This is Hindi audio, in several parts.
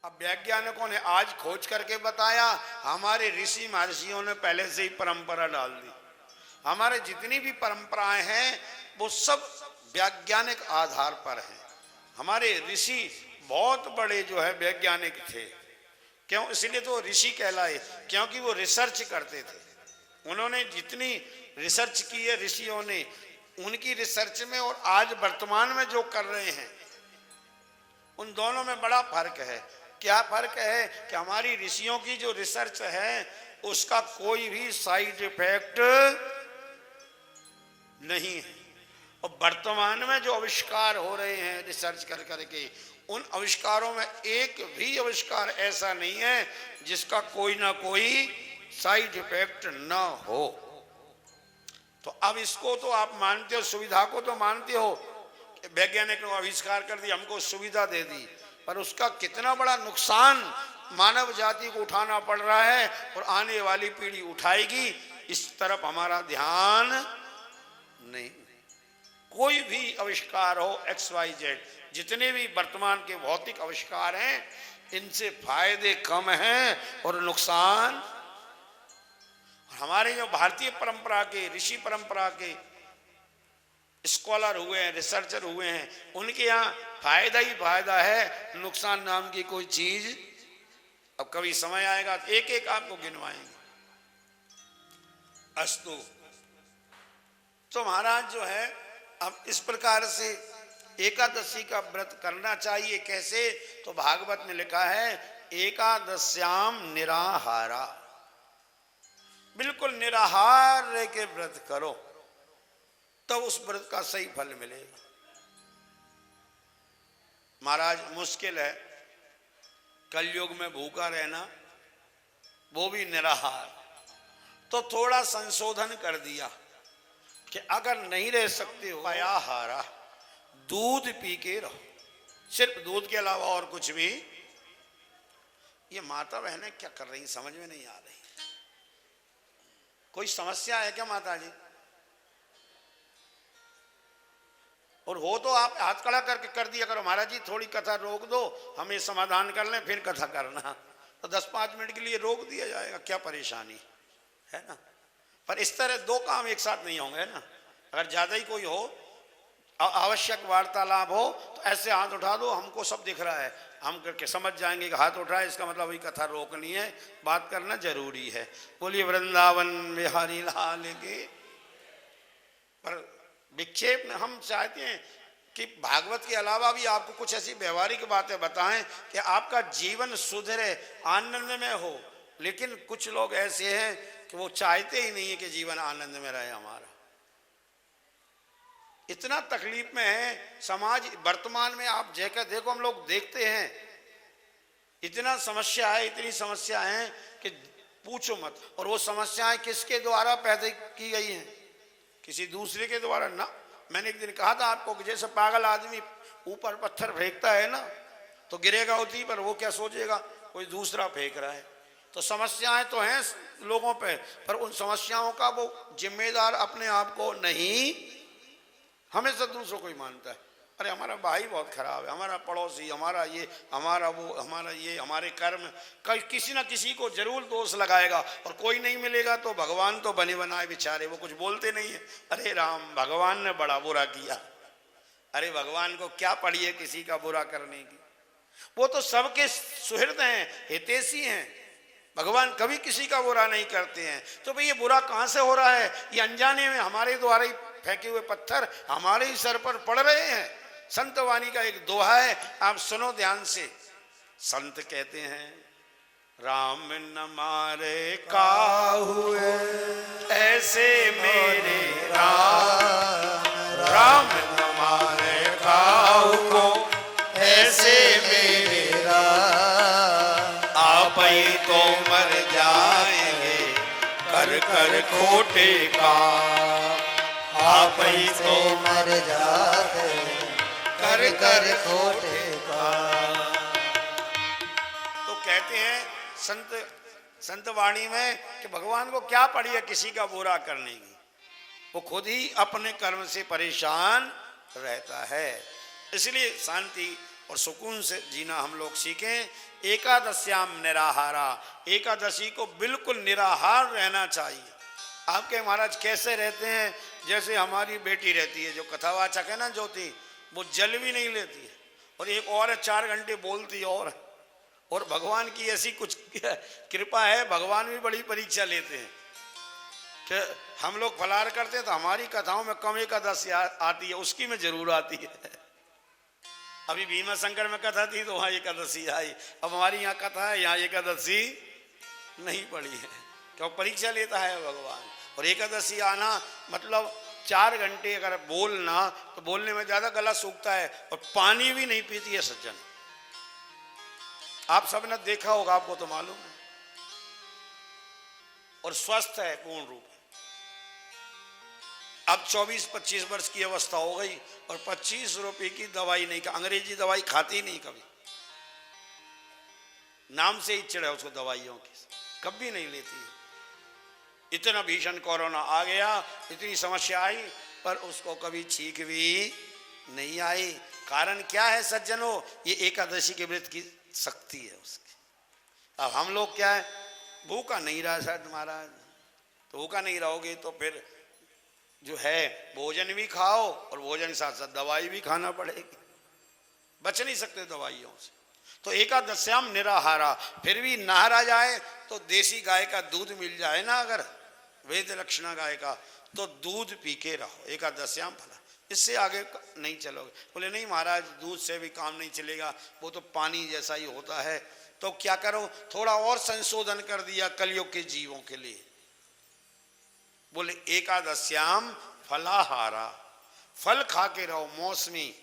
अब वैज्ञानिकों ने आज खोज करके बताया, हमारे ऋषि महर्षियों ने पहले से ही परंपरा डाल दी। हमारे जितनी भी परंपराएं हैं वो सब वैज्ञानिक आधार पर हैं। हमारे ऋषि बहुत बड़े जो है वैज्ञानिक थे। क्यों? इसलिए तो ऋषि कहलाए, क्योंकि वो रिसर्च करते थे। उन्होंने जितनी रिसर्च की है ऋषियों ने, उनकी रिसर्च में और आज वर्तमान में जो कर रहे हैं उन दोनों में बड़ा फर्क है। क्या फर्क है कि हमारी ऋषियों की जो रिसर्च है उसका कोई भी साइड इफेक्ट नहीं है, और वर्तमान में जो आविष्कार हो रहे हैं रिसर्च कर करके, उन आविष्कारों में एक भी आविष्कार ऐसा नहीं है जिसका कोई ना कोई साइड इफेक्ट ना हो। तो अब इसको तो आप मानते हो, सुविधा को तो मानते हो, वैज्ञानिक ने आविष्कार कर दी, हमको सुविधा दे दी, पर उसका कितना बड़ा नुकसान मानव जाति को उठाना पड़ रहा है और आने वाली पीढ़ी उठाएगी, इस तरफ हमारा ध्यान नहीं। कोई भी आविष्कार हो XYZ, जितने भी वर्तमान के भौतिक आविष्कार हैं, इनसे फायदे कम हैं और नुकसान। हमारे जो भारतीय परंपरा के ऋषि परंपरा के स्कॉलर हुए हैं, रिसर्चर हुए हैं, उनके यहाँ फायदा ही फायदा है, नुकसान नाम की कोई चीज। अब कभी समय आएगा तो एक एक आपको गिनवाएंगे। अस्तु। तो महाराज जो है अब इस प्रकार से एकादशी का व्रत करना चाहिए। कैसे? तो भागवत में लिखा है एकादश्याम निराहारा, बिल्कुल निराहार रह के व्रत करो, तब उस व्रत का सही फल मिलेगा। महाराज मुश्किल है कलयुग में भूखा रहना, वो भी निराहार। तो थोड़ा संशोधन कर दिया कि अगर नहीं रह सकते हो पयाहारा, दूध पी के रहो, सिर्फ दूध के अलावा और कुछ भी। ये माता बहनें क्या कर रही समझ में नहीं आ रही। कोई समस्या है क्या माता जी? और हो तो आप हाथ खड़ा करके कर दिया करो, महाराज जी थोड़ी कथा रोक दो, हमें समाधान कर लें फिर कथा करना। तो 10-5 मिनट के लिए रोक दिया जाएगा, क्या परेशानी है ना। पर इस तरह दो काम एक साथ नहीं होंगे ना। अगर ज्यादा ही कोई हो, आवश्यक वार्तालाप हो, तो ऐसे हाथ उठा दो, हमको सब दिख रहा है, हम करके समझ जाएंगे कि हाथ उठाए इसका मतलब वही कथा रोकनी है, बात करना जरूरी है। बोलिए वृंदावन बिहारी लाल के। पर विक्षेप में हम चाहते हैं कि भागवत के अलावा भी आपको कुछ ऐसी व्यवहारिक बातें बताएं कि आपका जीवन सुधरे, आनंद में हो। लेकिन कुछ लोग ऐसे हैं कि वो चाहते ही नहीं है कि जीवन आनंद में रहे हमारा। इतना तकलीफ में है समाज वर्तमान में। आप जैसे देखो, हम लोग देखते हैं इतना समस्या है, इतनी समस्या है कि पूछो मत। और वो समस्याएं किसके द्वारा पैदा की गई हैं? किसी दूसरे के द्वारा ना। मैंने एक दिन कहा था आपको कि जैसे पागल आदमी ऊपर पत्थर फेंकता है ना, तो गिरेगा उसी पर, वो क्या सोचेगा कोई दूसरा फेंक रहा है। तो समस्याएं तो हैं लोगों पे, पर उन समस्याओं का वो जिम्मेदार अपने आप को नहीं, हमेशा दूसरों को ही मानता है। अरे हमारा भाई बहुत खराब है, हमारा पड़ोसी, हमारा ये, हमारा वो, हमारा ये, हमारे कर्म, कल किसी ना किसी को जरूर दोष लगाएगा। और कोई नहीं मिलेगा तो भगवान तो बने बनाए बेचारे, वो कुछ बोलते नहीं है। अरे राम, भगवान ने बड़ा बुरा किया। अरे भगवान को क्या पड़ी है किसी का बुरा करने की? वो तो सबके सुहृद हैं, हितैषी हैं। भगवान कभी किसी का बुरा नहीं करते हैं। तो भाई ये बुरा कहाँ से हो रहा है? ये अनजाने में हमारे द्वारा ही फेंके हुए पत्थर हमारे ही सर पर पड़ रहे हैं। संत वाणी का एक दोहा है, आप सुनो ध्यान से। संत कहते हैं राम न मारे काहुए ऐसे मेरे राम, राम न मारे काहू को ऐसे मेरे राम। आप ही तो मर जाएंगे कर कर खोटे का, आप ही तो मर जाते कर कर खोटे का। तो कहते हैं संत वाणी में कि भगवान को क्या पड़ी है किसी का बुरा करने की, वो खुद ही अपने कर्म से परेशान रहता है। इसलिए शांति और सुकून से जीना हम लोग सीखें। एकादश्याम निराहारा, एकादशी को बिल्कुल निराहार रहना चाहिए। आपके महाराज कैसे रहते हैं? जैसे हमारी बेटी रहती है जो कथावाचक है ना ज्योति, वो जल भी नहीं लेती है, और एक और 4 घंटे बोलती है। और भगवान की ऐसी कुछ कृपा है, भगवान भी बड़ी परीक्षा लेते हैं कि हम लोग फलार करते हैं तो हमारी कथाओं में कम एकादशी आती है, उसकी में जरूर आती है। अभी भीमा शंकर में कथा थी तो वहाँ एकादशी आई, अब हमारी यहाँ कथा है, यहाँ एकादशी नहीं पड़ी है, क्यों? परीक्षा लेता है भगवान। और एकादशी आना मतलब 4 घंटे अगर बोलना तो बोलने में ज्यादा गला सूखता है, और पानी भी नहीं पीती है सज्जन। आप सबने देखा होगा, आपको तो मालूम है। और स्वस्थ है पूर्ण रूप। अब 24-25 वर्ष की अवस्था हो गई और 25 रुपए की दवाई नहीं, अंग्रेजी दवाई खाती नहीं, कभी नाम से ही चिढ़ है उसको दवाइयों की, कभी नहीं लेती है। इतना भीषण कोरोना आ गया, इतनी समस्या आई, पर उसको कभी छींक भी नहीं आई। कारण क्या है सज्जनों? ये एकादशी के व्रत की शक्ति है उसकी। अब हम लोग क्या है, भूखा नहीं रहा शायद महाराज, तो भूखा नहीं रहोगे तो फिर जो है भोजन भी खाओ और भोजन के साथ साथ दवाई भी खाना पड़ेगी, बच नहीं सकते दवाइयों से। तो एकादश्याम निराहारा, फिर भी नहारा जाए तो देसी गाय का दूध मिल जाए ना, अगर वेद लक्षणा गाय का, तो दूध पी के रहो एकादश्याम फला, इससे आगे नहीं चलोगे। बोले नहीं महाराज दूध से भी काम नहीं चलेगा, वो तो पानी जैसा ही होता है। तो क्या करो, थोड़ा और संशोधन कर दिया कलयुग के जीवों के लिए। बोले एकादश्याम फलाहारा, फल खा के रहो, मौसमी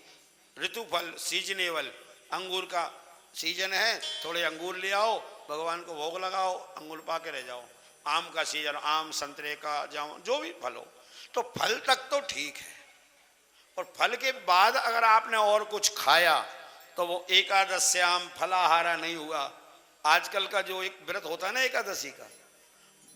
ऋतु फल, सीजनेबल। अंगूर का सीजन है, थोड़े अंगूर ले आओ, भगवान को भोग लगाओ, अंगूर पा के रह जाओ। आम का सीजन, आम संतरे का, जाम, जो भी फल हो, तो फल तक तो ठीक है। और फल के बाद अगर आपने और कुछ खाया तो वो एकादश्याम फलाहारा नहीं हुआ। आजकल का जो एक व्रत होता है ना एकादशी का,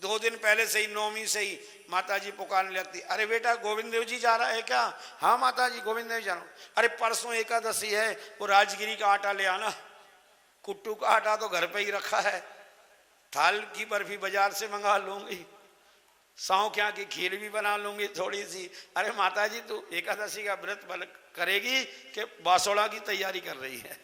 2 दिन पहले से ही, नौमी से ही माता जी पुकारने लगती, अरे बेटा गोविंद देव जी जा रहा है क्या? हाँ माता जी गोविंद देव जा रहा हूँ। अरे परसों एकादशी है, वो राजगिरी का आटा ले आना, कुट्टू का आटा तो घर पे ही रखा है, थाल की बर्फी बाजार से मंगा लूंगी, सौंख्या की खीर भी बना लूंगी थोड़ी सी। अरे माता जी तू एकादशी का व्रत करेगी कि बासोड़ा की तैयारी कर रही है?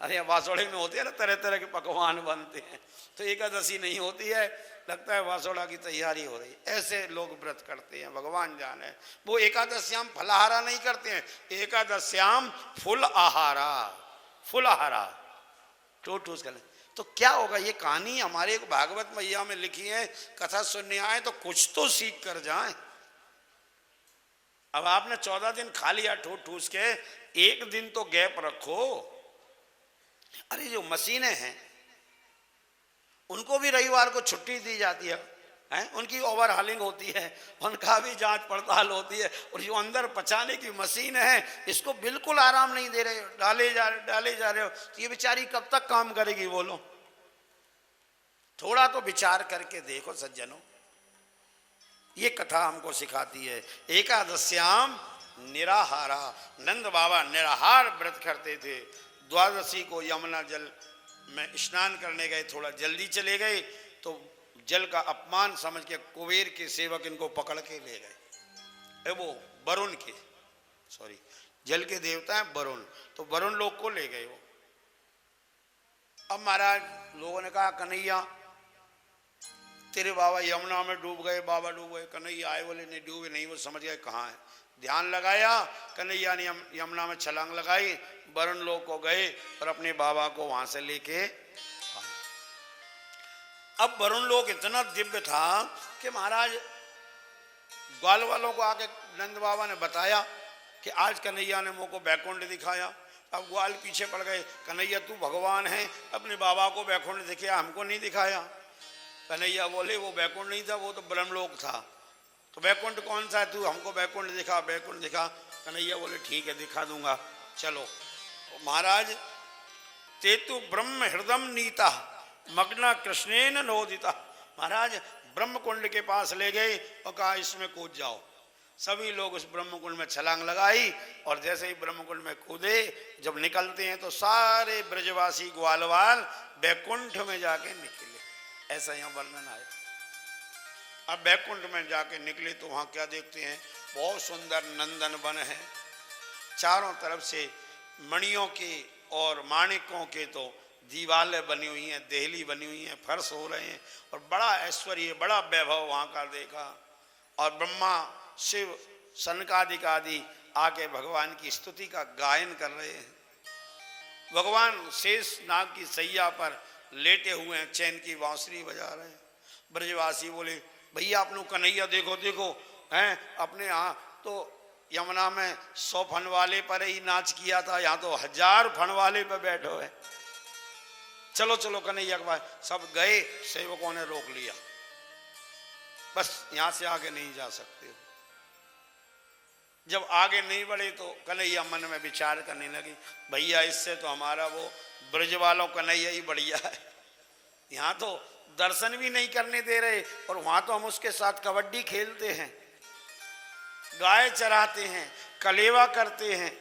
अरे बासोड़े में होते हैं ना तरह तरह के पकवान बनते हैं, तो एकादशी नहीं होती है, लगता है बासोड़ा की तैयारी हो रही है। ऐसे लोग व्रत करते हैं, भगवान जाने। वो एकादश्याम फलाहारा नहीं करते हैं, एकादश्याम फुल आहारा, फुल आहारा ठूस कर। तो क्या होगा, ये कहानी हमारे एक भागवत मैया में लिखी है, कथा सुनने आए तो कुछ तो सीख कर जाएं। अब आपने 14 दिन खा लिया ठूस के, एक दिन तो गैप रखो। अरे जो मशीनें हैं उनको भी रविवार को छुट्टी दी जाती है, उनकी ओवर हालिंग होती है, उनका भी जांच पड़ताल होती है। और जो अंदर पचाने की मशीन है, इसको बिल्कुल आराम नहीं दे रहे हो, डाले जा रहे हो, तो ये बेचारी कब तक काम करेगी बोलो? थोड़ा तो विचार करके देखो सज्जनों, ये कथा हमको सिखाती है। एकादश्याम निराहारा, नंद बाबा निराहार व्रत करते थे। द्वादशी को यमुना जल में स्नान करने गए, थोड़ा जल्दी चले गए, तो जल का अपमान समझ के कुबेर के सेवक इनको पकड़ के ले गए। वो वरुण के, सॉरी जल के देवता हैं वरुण, तो वरुण लोग को ले गए वो। अब महाराज लोगों ने कहा कन्हैया तेरे बाबा यमुना में डूब गए, बाबा डूब गए। कन्हैया आए, बोले नहीं डूबे नहीं, वो समझ गए कहाँ है। ध्यान लगाया, कन्हैया ने यमुना में छलांग लगाई, वरुण लोग को गए और अपने बाबा को वहां से लेके आए। अब वरुण लोग इतना दिव्य था कि महाराज ग्वाल वालों को आके नंद बाबा ने बताया कि आज कन्हैया ने मुझको बैकुंठ दिखाया। अब ग्वाल पीछे पड़ गए, कन्हैया तू भगवान है, अपने बाबा को बैकुंठ दिखाया, हमको नहीं दिखाया। कन्हैया बोले वो बैकुंठ नहीं था, वो तो ब्रह्मलोक था। तो बैकुंठ कौन सा है, तू हमको बैकुंठ दिखा, बैकुंठ दिखा। कन्हैया बोले ठीक है दिखा दूंगा, चलो। तो महाराज तेतु ब्रह्म हृदय नीता मग्ना कृष्णेन नोदिता, महाराज ब्रह्म कुंड के पास ले गए और कहा इसमें कूद जाओ। सभी लोग उस ब्रह्मकुंड में छलांग लगाई और जैसे ही ब्रह्मकुंड में कूदे, जब निकलते हैं तो सारे ब्रजवासी ग्वालवाल बैकुंठ में जाके निकले, ऐसा यहाँ वर्णन आया। अब बैकुंठ में जाके निकले तो वहाँ क्या देखते हैं, बहुत सुंदर नंदन वन है, चारों तरफ से मणियों के और माणिकों के तो दीवारें बनी हुई हैं, देहली बनी हुई हैं, फर्श हो रहे हैं और बड़ा ऐश्वर्य, बड़ा वैभव वहाँ का देखा। और ब्रह्मा शिव सनकादिक आदि आके भगवान की स्तुति का गायन कर रहे हैं। भगवान शेष नाग की सैया पर लेटे हुए हैं, चैन की बांसुरी बजा रहे हैं। ब्रजवासी बोले, भैया अपनों कन्हैया देखो देखो हैं, अपने यहाँ तो यमुना में 100 फन वाले पर ही नाच किया था, यहाँ तो 1000 फन वाले पर बैठो है, चलो चलो कन्हैया के पास। सब गए, सेवकों ने रोक लिया, बस यहाँ से आगे नहीं जा सकते। जब आगे नहीं बढ़े तो कन्हैया मन में विचार करने लगी, भैया इससे तो हमारा वो ब्रज वालों कन्हैया ही बढ़िया है, यहाँ तो दर्शन भी नहीं करने दे रहे और वहां तो हम उसके साथ कबड्डी खेलते हैं, गाय चराते हैं, कलेवा करते हैं,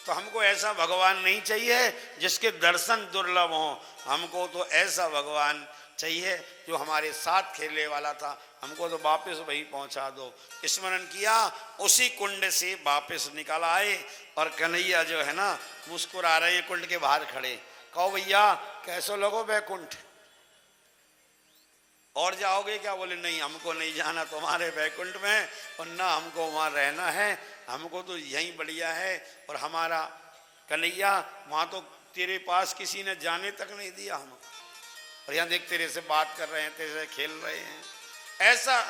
तो हमको ऐसा भगवान नहीं चाहिए जिसके दर्शन दुर्लभ हों, हमको तो ऐसा भगवान चाहिए जो हमारे साथ खेलने वाला था, हमको तो वापस वही पहुंचा दो। स्मरण किया, उसी कुंड से वापस निकल आए और कन्हैया जो है ना मुस्कुरा रहे हैं कुंड के बाहर खड़े। कहो भैया कैसे लोगो बैकुंठ, और जाओगे क्या? बोले नहीं, हमको नहीं जाना तुम्हारे बैकुंठ में और ना हमको वहाँ रहना है, हमको तो यहीं बढ़िया है। और हमारा कन्हैया वहाँ तो तेरे पास किसी ने जाने तक नहीं दिया हम, और यहाँ देख तेरे से बात कर रहे हैं, तेरे से खेल रहे हैं। ऐसा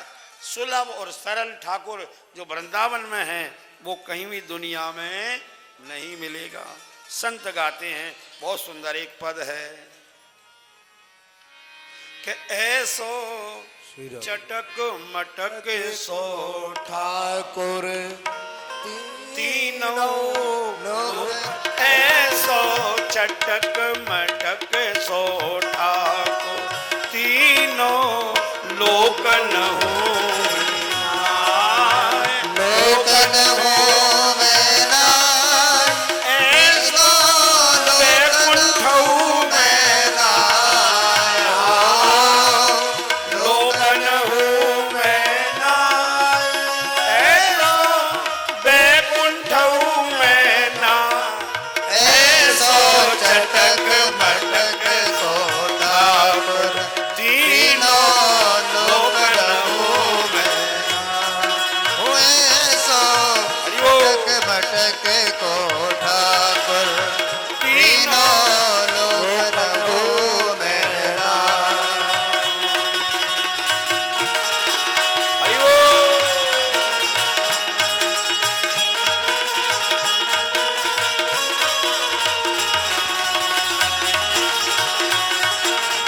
सुलभ और सरल ठाकुर जो वृंदावन में है वो कहीं भी दुनिया में नहीं मिलेगा। संत गाते हैं, बहुत सुंदर एक पद है कि ऐसो चटक मटक सो ठाकुर तीनों लोग, ऐसो चटक मटक सो ठाकुर तीनों लोक न हो लोक न हो में नाय, ऐसो बैकुंठ में नाय, लोक न हो में नाय, ऐसो बैकुंठ में नाय, ऐसो चटक मटक सो ठाकुर तीनों लोक न हो में नाय, ऐसो चटक मटक को ठाकुर तीनों लोक न हो में नाय।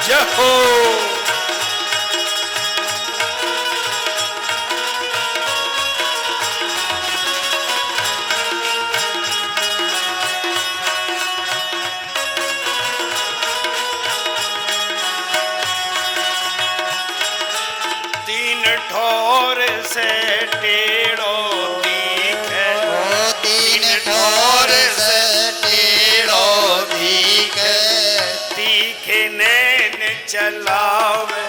जहो तीन ठोर से टेढ़ो दिखे, ओ तीन ठोर से टेढ़ो दिखे, तीखे नैन चलावे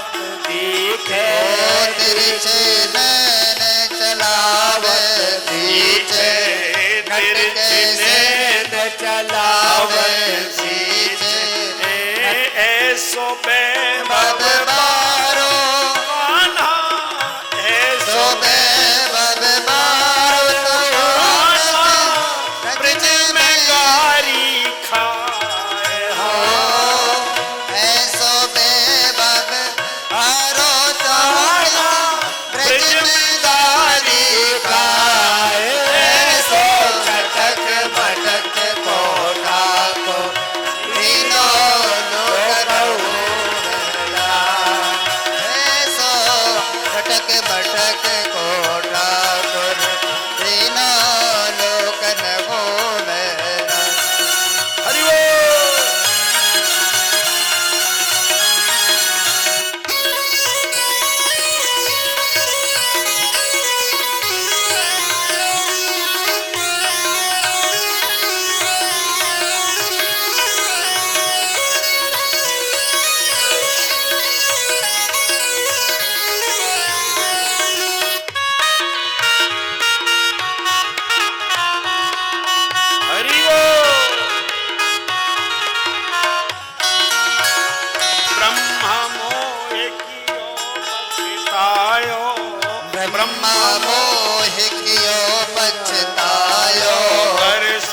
दिखे, ओ तिरछे नैन चलावे सींचे, तिरछे नैन चलावे सींचे, ऐसो बद बारो कान्हा, ऐसो सो बद बारो ब्रज में गारी खाए हो, ऐसो बेबद बारो तारा ब्रज में गारी खाए, ऐसो चटक मटक को ठाकुर तीनों लोक न हो में नाय, ऐसो चटक मटक को ठाकुर तीनों लोक न हो में नाय। हरि बोल।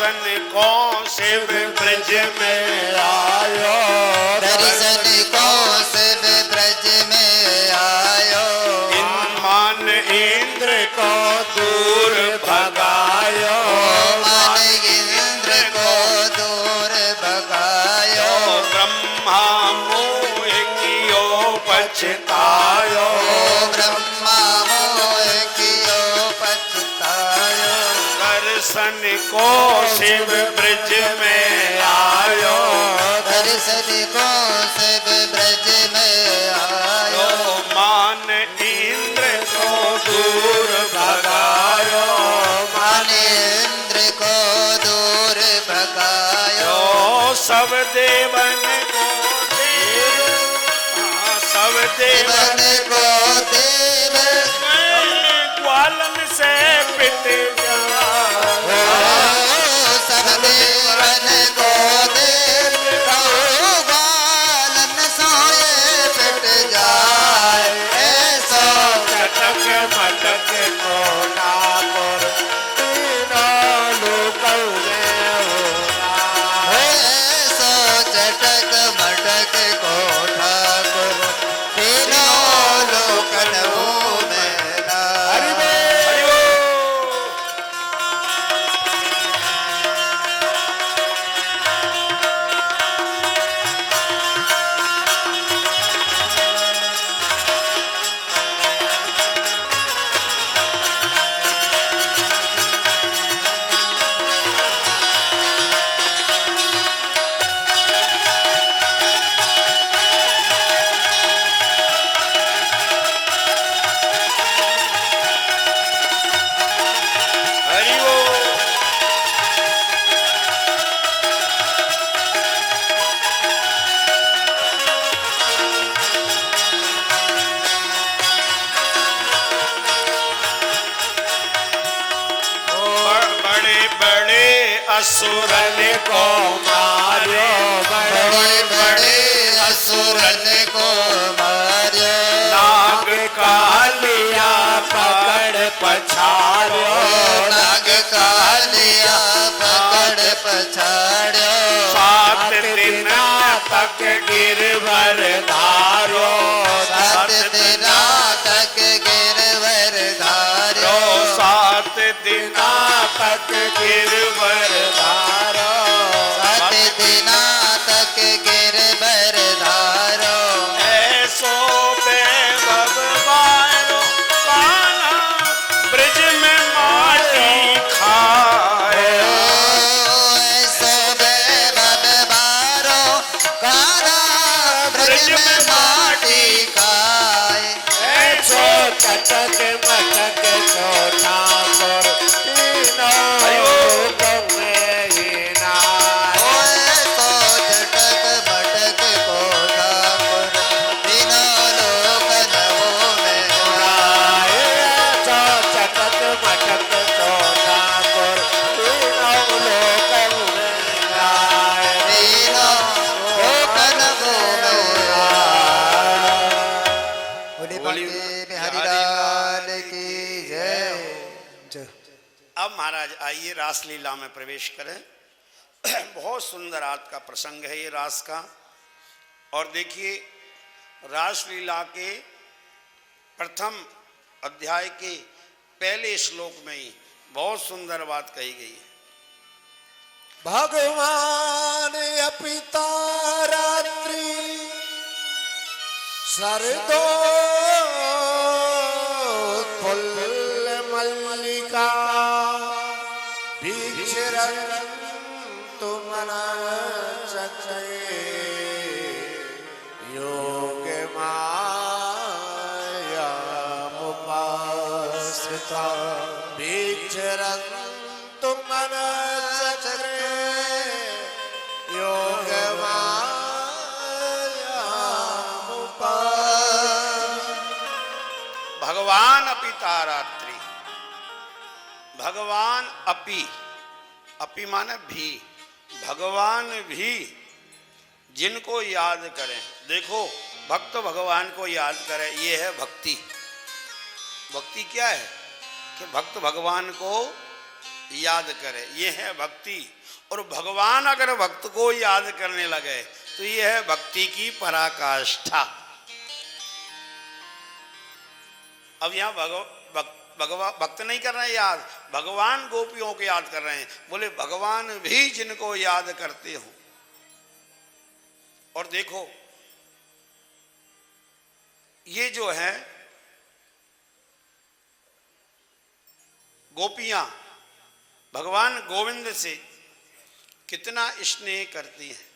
दर्शन को शिव ब्रज में आयो, दर्शन को शिव ब्रज में आयो, मान इंद्र को दूर भगायो, मान इंद्र को दूर भगायो, ब्रह्मा मोह कियो पछतायो, ब्रह्मा मोह कियो पछतायो, दर्शन को शिव ब्रज में आयो, दर्शन को शिव ब्रज में आयो, मान इंद्र को दूर भगायो, मान इंद्र को दूर भगायो, सब देवन को देव, सब देवन देवन को देव ग्वालन से पिट जाओ, सब देवन को देव ग्वालन सोए पिट जाए, ऐसो चटक मटक को नापुर तीनों लोकों में होना, ऐसो चटक मटक को ठाकुर तीनों लोकनों में हरि लाए। बोल। हरि बोल। बड़े बड़े असुरन को मारो, बड़े बड़े असुरन को मारो, नाग कालिया पकड़ पछाड़ो, नाग कालिया पकड़ पछाड़ो, 7 दिन तक गिरवर धारो, 7 दिना तक गिरवर धारो, 7 दिन तक गिरवर धारो, 7 दिना तक गिरवर धारो, ऐसो बेभगवानो कान्हा ब्रज में माटी खाए, ऐसो बेबारो कान्हा ब्रज में माटी खाए, ऐसो चटक मटक छोटा पर तीनों लोकों में ही नाए, ऐसो चटक मटक को ठाकुर तीनों लोकनों में नाए, ऐसो चटक मटक छोटा पर तीनों लोकों में नाए, तीनों लोकनों में बोले बांके बिहारी लाल की जय। अब महाराज आइए रासलीला में प्रवेश करें। बहुत सुंदर आज का प्रसंग है ये रास का। और देखिए रासलीला के प्रथम अध्याय के पहले श्लोक में ही बहुत सुंदर बात कही गई है। भगवान अपिता रात्रि सरदो फुल्ल मल्लिका विचरन तुमन चक्रे योग माया मुपाश्रिता विचरन तुमन चक्रे योग माया भगवान अपि तारात्रि, भगवान अपि, अपि माने भी, भगवान भी जिनको याद करें। देखो भक्त भगवान को याद करें, ये है भक्ति। भक्ति क्या है कि भक्त भगवान को याद करे, ये है भक्ति। और भगवान अगर भक्त को याद करने लगे तो यह है भक्ति की पराकाष्ठा। अब यहां भक्त नहीं कर रहे हैं याद, भगवान गोपियों को याद कर रहे हैं। बोले भगवान भी जिनको याद करते हो। और देखो ये जो है गोपियां भगवान गोविंद से कितना स्नेह करती हैं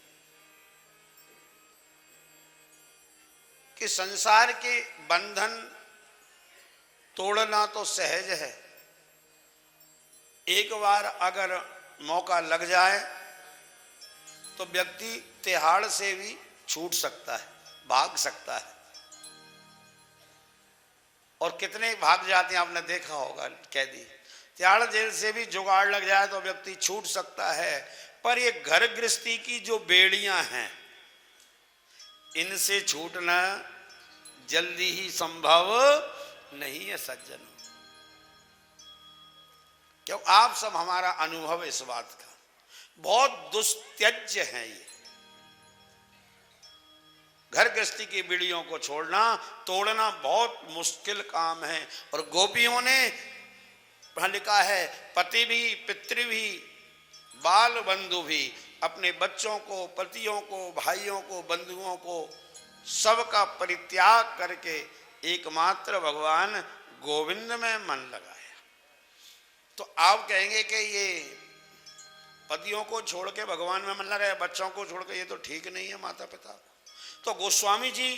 कि संसार के बंधन तोड़ना तो सहज है, एक बार अगर मौका लग जाए तो व्यक्ति तिहाड़ से भी छूट सकता है, भाग सकता है। और कितने भाग जाते हैं आपने देखा होगा, कैदी तिहाड़ जेल से भी जुगाड़ लग जाए तो व्यक्ति छूट सकता है। पर ये घर गृहस्थी की जो बेड़ियां हैं इनसे छूटना जल्दी ही संभव नहीं है सज्जन। क्यों? आप सब हमारा अनुभव इस बात का, बहुत दुस्त्यज्य है ये घर गृहस्थी की बीड़ियों को छोड़ना तोड़ना बहुत मुश्किल काम है। और गोपियों ने लिखा है पति भी पितृ भी बाल बंधु भी, अपने बच्चों को पतियों को भाइयों को बंधुओं को सबका परित्याग करके एकमात्र भगवान गोविंद में मन लगाया। तो आप कहेंगे कि ये पतियों को छोड़ के भगवान में मन लगाया, बच्चों को छोड़ के, ये तो ठीक नहीं है माता पिता को। तो गोस्वामी जी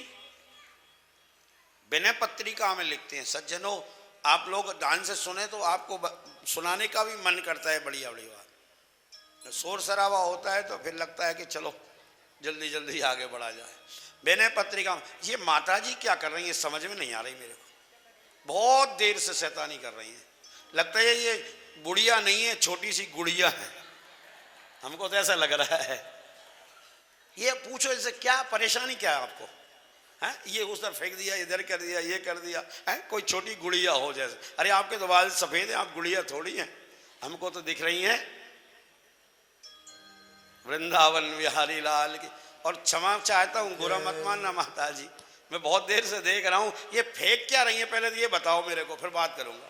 विनय पत्रिका में लिखते हैं, सज्जनों आप लोग ध्यान से सुने तो आपको सुनाने का भी मन करता है। बढ़िया बड़ी बात, शोर शराबा होता है तो फिर लगता है कि चलो जल्दी जल्दी आगे बढ़ा जाए। विनय पत्रिका में ये माता जी क्या कर रही है समझ में नहीं आ रही मेरे को, बहुत देर से शैतानी कर रही है। लगता है ये बुढ़िया नहीं है, छोटी सी गुड़िया है, हमको तो ऐसा लग रहा है। ये पूछो इसे क्या परेशानी क्या है आपको, है? ये उस तरफ फेंक दिया, इधर कर दिया, ये कर दिया, है? कोई छोटी गुड़िया हो जैसे। अरे आपके तो बाल सफेद हैं, आप गुड़िया थोड़ी हैं, हमको तो दिख रही हैं वृंदावन बिहारी लाल की। और क्षमा चाहता हूँ, बुरा मत मानना माता जी, मैं बहुत देर से देख रहा हूँ। ये फेंक क्या रही है पहले तो ये बताओ मेरे को, फिर बात करूंगा।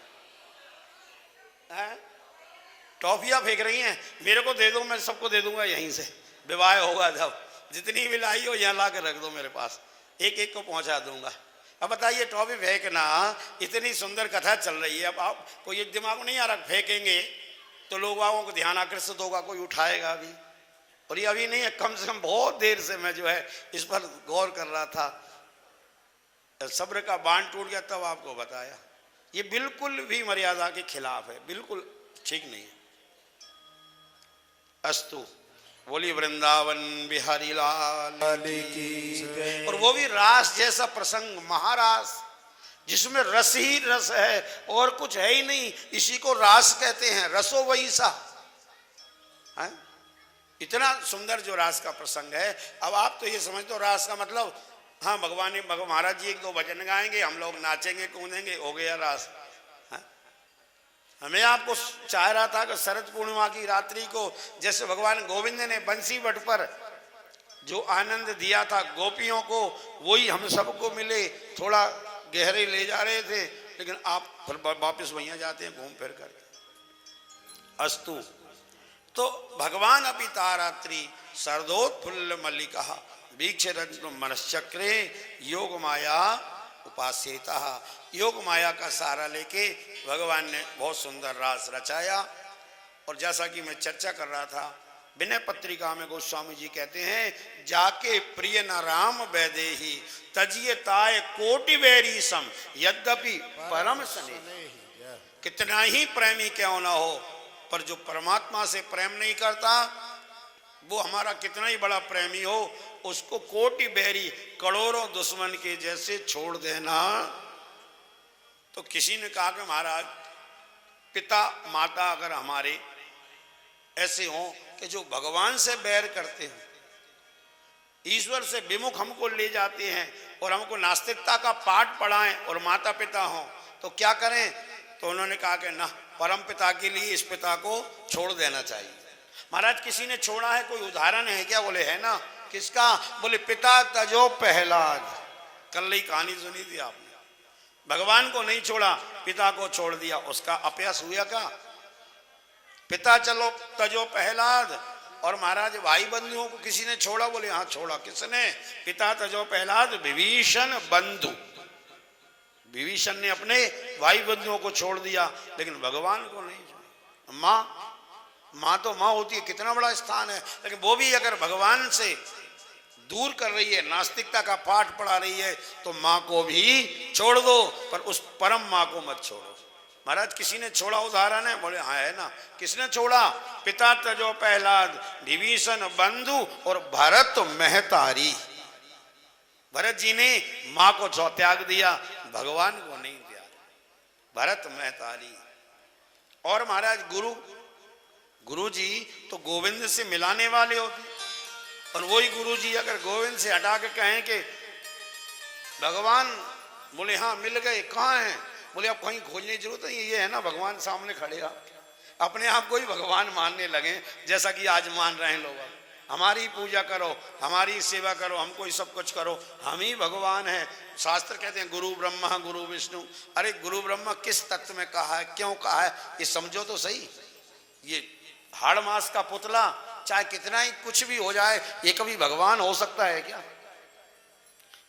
टॉफियां फेंक रही हैं, मेरे को दे दो, मैं सबको दे दूंगा यहीं से, विवाह होगा जब, जितनी भी लाई हो यहाँ ला कर रख दो मेरे पास, एक एक को पहुंचा दूंगा। अब बताइए टॉफी फेंकना, इतनी सुंदर कथा चल रही है, अब आप कोई एक दिमाग में नहीं आ रहा फेंकेंगे तो लोगों को ध्यान आकर्षित होगा, कोई उठाएगा भी। और ये अभी नहीं है, कम से कम बहुत देर से मैं जो है इस पर गौर कर रहा था, सब्र का बांध टूट गया तब आपको बताया। ये बिल्कुल भी मर्यादा के खिलाफ है, बिल्कुल ठीक नहीं है। अस्तु, बोली वृंदावन बिहारी लाल की। और वो भी रास जैसा प्रसंग, महारास, जिसमें रस ही रस है और कुछ है ही नहीं, इसी को रास कहते हैं, रसो वही सा है। इतना सुंदर जो रास का प्रसंग है। अब आप तो ये समझते हो रास का मतलब हाँ भगवान महाराज जी एक दो भजन गाएंगे, हम लोग नाचेंगे कूदेंगे, हो गया रास। हमें आपको चाह रहा था कि शरद पूर्णिमा की रात्रि को जैसे भगवान गोविंद ने बंसी बट पर जो आनंद दिया था गोपियों को, वही हम सबको मिले। थोड़ा गहरे ले जा रहे थे, लेकिन आप फिर वापस वहीं जाते हैं घूम फिर कर। अस्तु, तो भगवान अपि तारात्रि शरदोत्फुल्ल मल्लिका वीक्ष रत्न मनश्चक्रे योग माया उपास्यता। योग माया का सहारा लेके भगवान ने बहुत सुंदर रास रचाया। और जैसा कि मैं चर्चा कर रहा था, विनय पत्रिका में गोस्वामी जी कहते हैं, जाके प्रिय न राम वैदेही तजिए ताय कोटि बैरी सम यद्यपि परम स्नेह। कितना ही प्रेमी क्यों ना हो, पर जो परमात्मा से प्रेम नहीं करता, वो हमारा कितना ही बड़ा प्रेमी हो, उसको कोटि बैरी करोड़ों दुश्मन के जैसे छोड़ देना। तो किसी ने कहा कि महाराज पिता माता अगर हमारे ऐसे हों कि जो भगवान से बैर करते हैं, ईश्वर से विमुख हमको ले जाते हैं और हमको नास्तिकता का पाठ पढ़ाएं और माता पिता हों, तो क्या करें? तो उन्होंने कहा कि ना, परम पिता के लिए इस पिता को छोड़ देना चाहिए। महाराज किसी ने छोड़ा है, कोई उदाहरण है क्या? बोले है ना। किसका? बोले पिता तजो प्रहलाद। कल ही कहानी सुनी थी आपने। भगवान को नहीं छोड़ा, पिता को छोड़ दिया, उसका अपयश हुआ क्या? पिता चलो तजो प्रहलाद। और महाराज भाई बंधुओं को किसी ने छोड़ा? बोले हाँ छोड़ा। किसने? पिता तजो प्रहलाद विभीषण बंधु। विभीषण ने अपने भाई बंधुओं को छोड़ दिया, लेकिन भगवान को नहीं छोड़ा। माँ तो माँ होती है, कितना बड़ा स्थान है, लेकिन वो भी अगर भगवान से दूर कर रही है, नास्तिकता का पाठ पढ़ा रही है, तो माँ को भी छोड़ दो, पर उस परम माँ को मत छोड़ो। महाराज किसी ने छोड़ा उदाहरण है? बोले हाँ है ना। किसने छोड़ा? पिता तजो प्रहलाद विभीषण बंधु और भरत महतारी। भरत जी ने माँ को त्याग दिया, भगवान को नहीं दिया। भरत महतारी। और महाराज गुरु जी तो गोविंद से मिलाने वाले होते, और वही गुरु जी अगर गोविंद से हटा के कहें कि भगवान, बोले हाँ मिल गए, कहाँ हैं? बोले अब कहीं खोजने की जरूरत नहीं, ये है ना भगवान सामने खड़े। अपने आप को ही भगवान मानने लगे, जैसा कि आज मान रहे हैं लोग। हमारी पूजा करो, हमारी सेवा करो, हमको ही सब कुछ करो, हम ही भगवान हैं। शास्त्र कहते हैं गुरु ब्रह्मा गुरु विष्णु। अरे गुरु ब्रह्मा किस तत्व में कहा है, क्यों कहा है, ये समझो तो सही। ये हाड़ मास का पुतला चाहे कितना ही कुछ भी हो जाए, ये कभी भगवान हो सकता है क्या?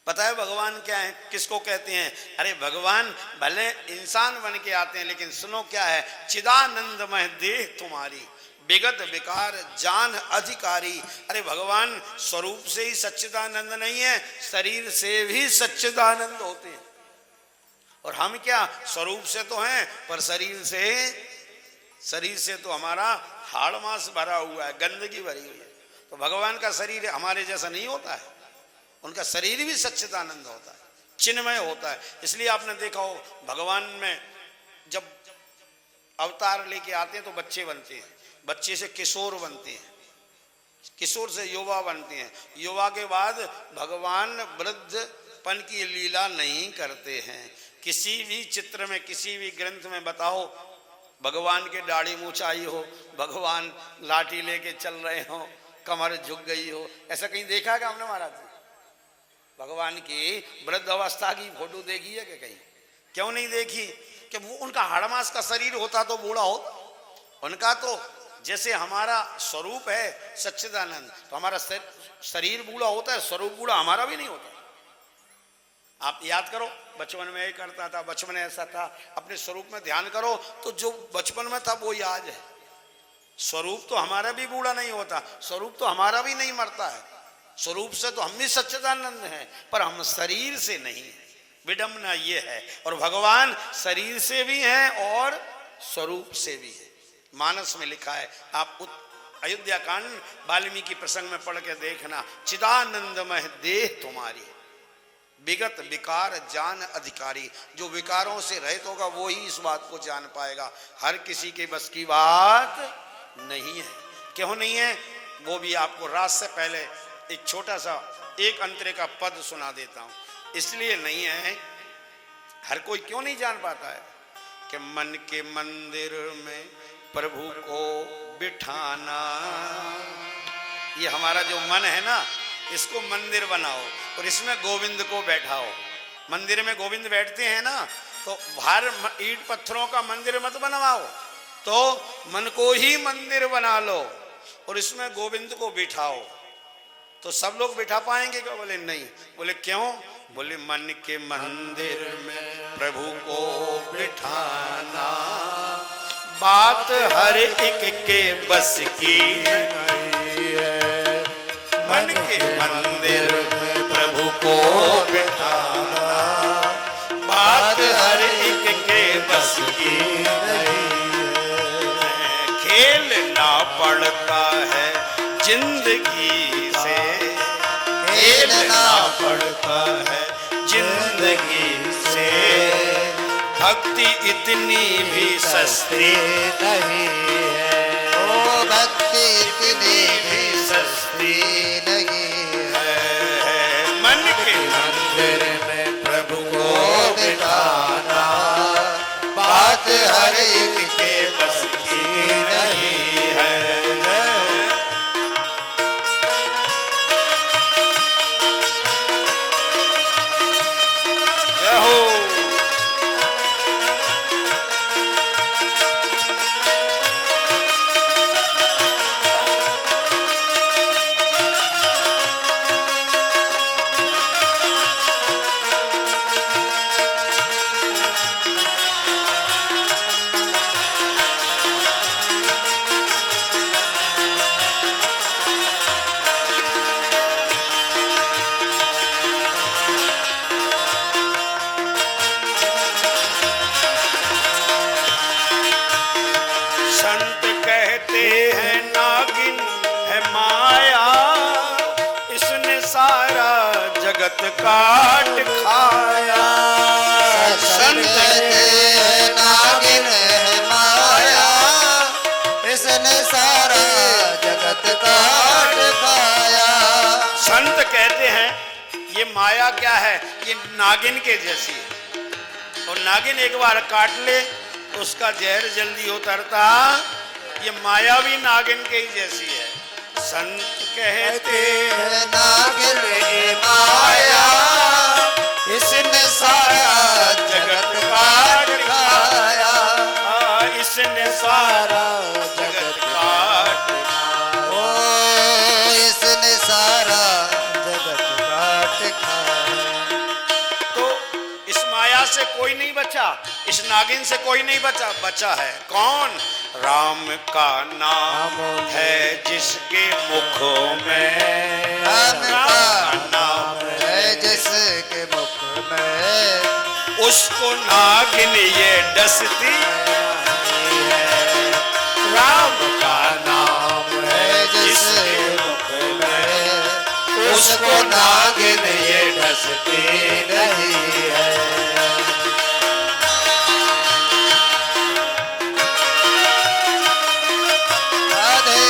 पता है भगवान क्या है, किसको कहते हैं? अरे भगवान भले इंसान बन के आते हैं, लेकिन सुनो क्या है, चिदानंदमय देह तुम्हारी, विगत विकार जान अधिकारी। अरे भगवान स्वरूप से ही सच्चिदानंद नहीं है, शरीर से भी सच्चिदानंद होते हैं। और हम क्या स्वरूप से तो हैं, पर शरीर से तो हमारा हाड़ मांस भरा हुआ है, गंदगी भरी हुई है। तो भगवान का शरीर हमारे जैसा नहीं होता है, उनका शरीर भी सच्चिदानंद होता है, चिन्मय होता है। इसलिए आपने देखा हो भगवान में जब अवतार लेके आते हैं तो बच्चे बनते हैं, बच्चे से किशोर बनते हैं, किशोर से युवा बनते हैं, युवा के बाद भगवान वृद्धपन की लीला नहीं करते हैं। किसी भी चित्र में, किसी भी ग्रंथ में बताओ भगवान के दाढ़ी मूंछाई हो, भगवान लाठी लेके चल रहे हो, कमर झुक गई हो, ऐसा कहीं देखा है क्या हमने महाराज? भगवान की वृद्ध अवस्था की फोटो देखी है कि कहीं? क्यों नहीं देखी? कि वो उनका हाड़मास का शरीर होता तो बूढ़ा होता। उनका तो जैसे हमारा स्वरूप है सच्चिदानंद, तो हमारा शरीर बूढ़ा होता है, स्वरूप बूढ़ा हमारा भी नहीं होता। आप याद करो, बचपन में ये करता था, बचपन ऐसा था, अपने स्वरूप में ध्यान करो तो जो बचपन में था वो याद है। स्वरूप तो हमारा भी बूढ़ा नहीं होता, स्वरूप तो हमारा भी नहीं मरता है। स्वरूप से तो हम भी सच्चिदानंद हैं, पर हम शरीर से नहीं है। विडंबना ये है। और भगवान शरीर से भी हैं और स्वरूप से भी है। मानस में लिखा है, आप अयोध्या कांड वाल्मीकि प्रसंग में पढ़ के देखना, चिदानंदमय देह तुम्हारी, विगत विकार जान अधिकारी। जो विकारों से रहित होगा वो ही इस बात को जान पाएगा। हर किसी के बस की बात नहीं है। क्यों नहीं है? वो भी आपको रात से पहले एक छोटा सा एक अंतरे का पद सुना देता हूं। इसलिए नहीं है, हर कोई क्यों नहीं जान पाता है कि मन के मंदिर में प्रभु को बिठाना। ये हमारा जो मन है ना, इसको मंदिर बनाओ और इसमें गोविंद को बैठाओ। मंदिर में गोविंद बैठते हैं ना, तो बाहर ईंट पत्थरों का मंदिर मत बनवाओ, तो मन को ही मंदिर बना लो और इसमें गोविंद को बिठाओ। तो सब लोग बिठा पाएंगे क्या? बोले नहीं। बोले क्यों? बोले मन के मंदिर में प्रभु को बिठाना बात हर एक के बस की नहीं है। मन के मंदिर में प्रभु को बिठाना बात हर एक के बस की नहीं है। खेलना पड़ता है जिंदगी से, खेलना पड़ता है जिंदगी से। भक्ति इतनी भी सस्ती नहीं है, ओ भक्ति इतनी भी सस्ती नहीं है। मन के मंदिर में प्रभु को बिठाना बात हर एक के बस की नहीं है। जगत काट खाया। संत कहते नागिन है माया, इसने सारा जगत काट खाया। संत कहते हैं ये माया क्या है, ये नागिन के जैसी है, और नागिन एक बार काट ले तो उसका जहर जल्दी उतरता, ये माया भी नागिन के ही जैसी है। संत कहते हैं नागिन है माया, इसने सारा जगत काट खाया। इसने सारा जगत काट, ओ इसने सारा जगत काट खाया। तो इस माया से कोई नहीं बचा, इस नागिन से कोई नहीं बचा, बचा है कौन? राम का नाम है जिसके मुख में, राम का नाम है जिसके मुख में, उसको नागिन ये डसती है। राम का नाम है जिसके मुख में, उसको नागिन ये डसती नहीं है। राधे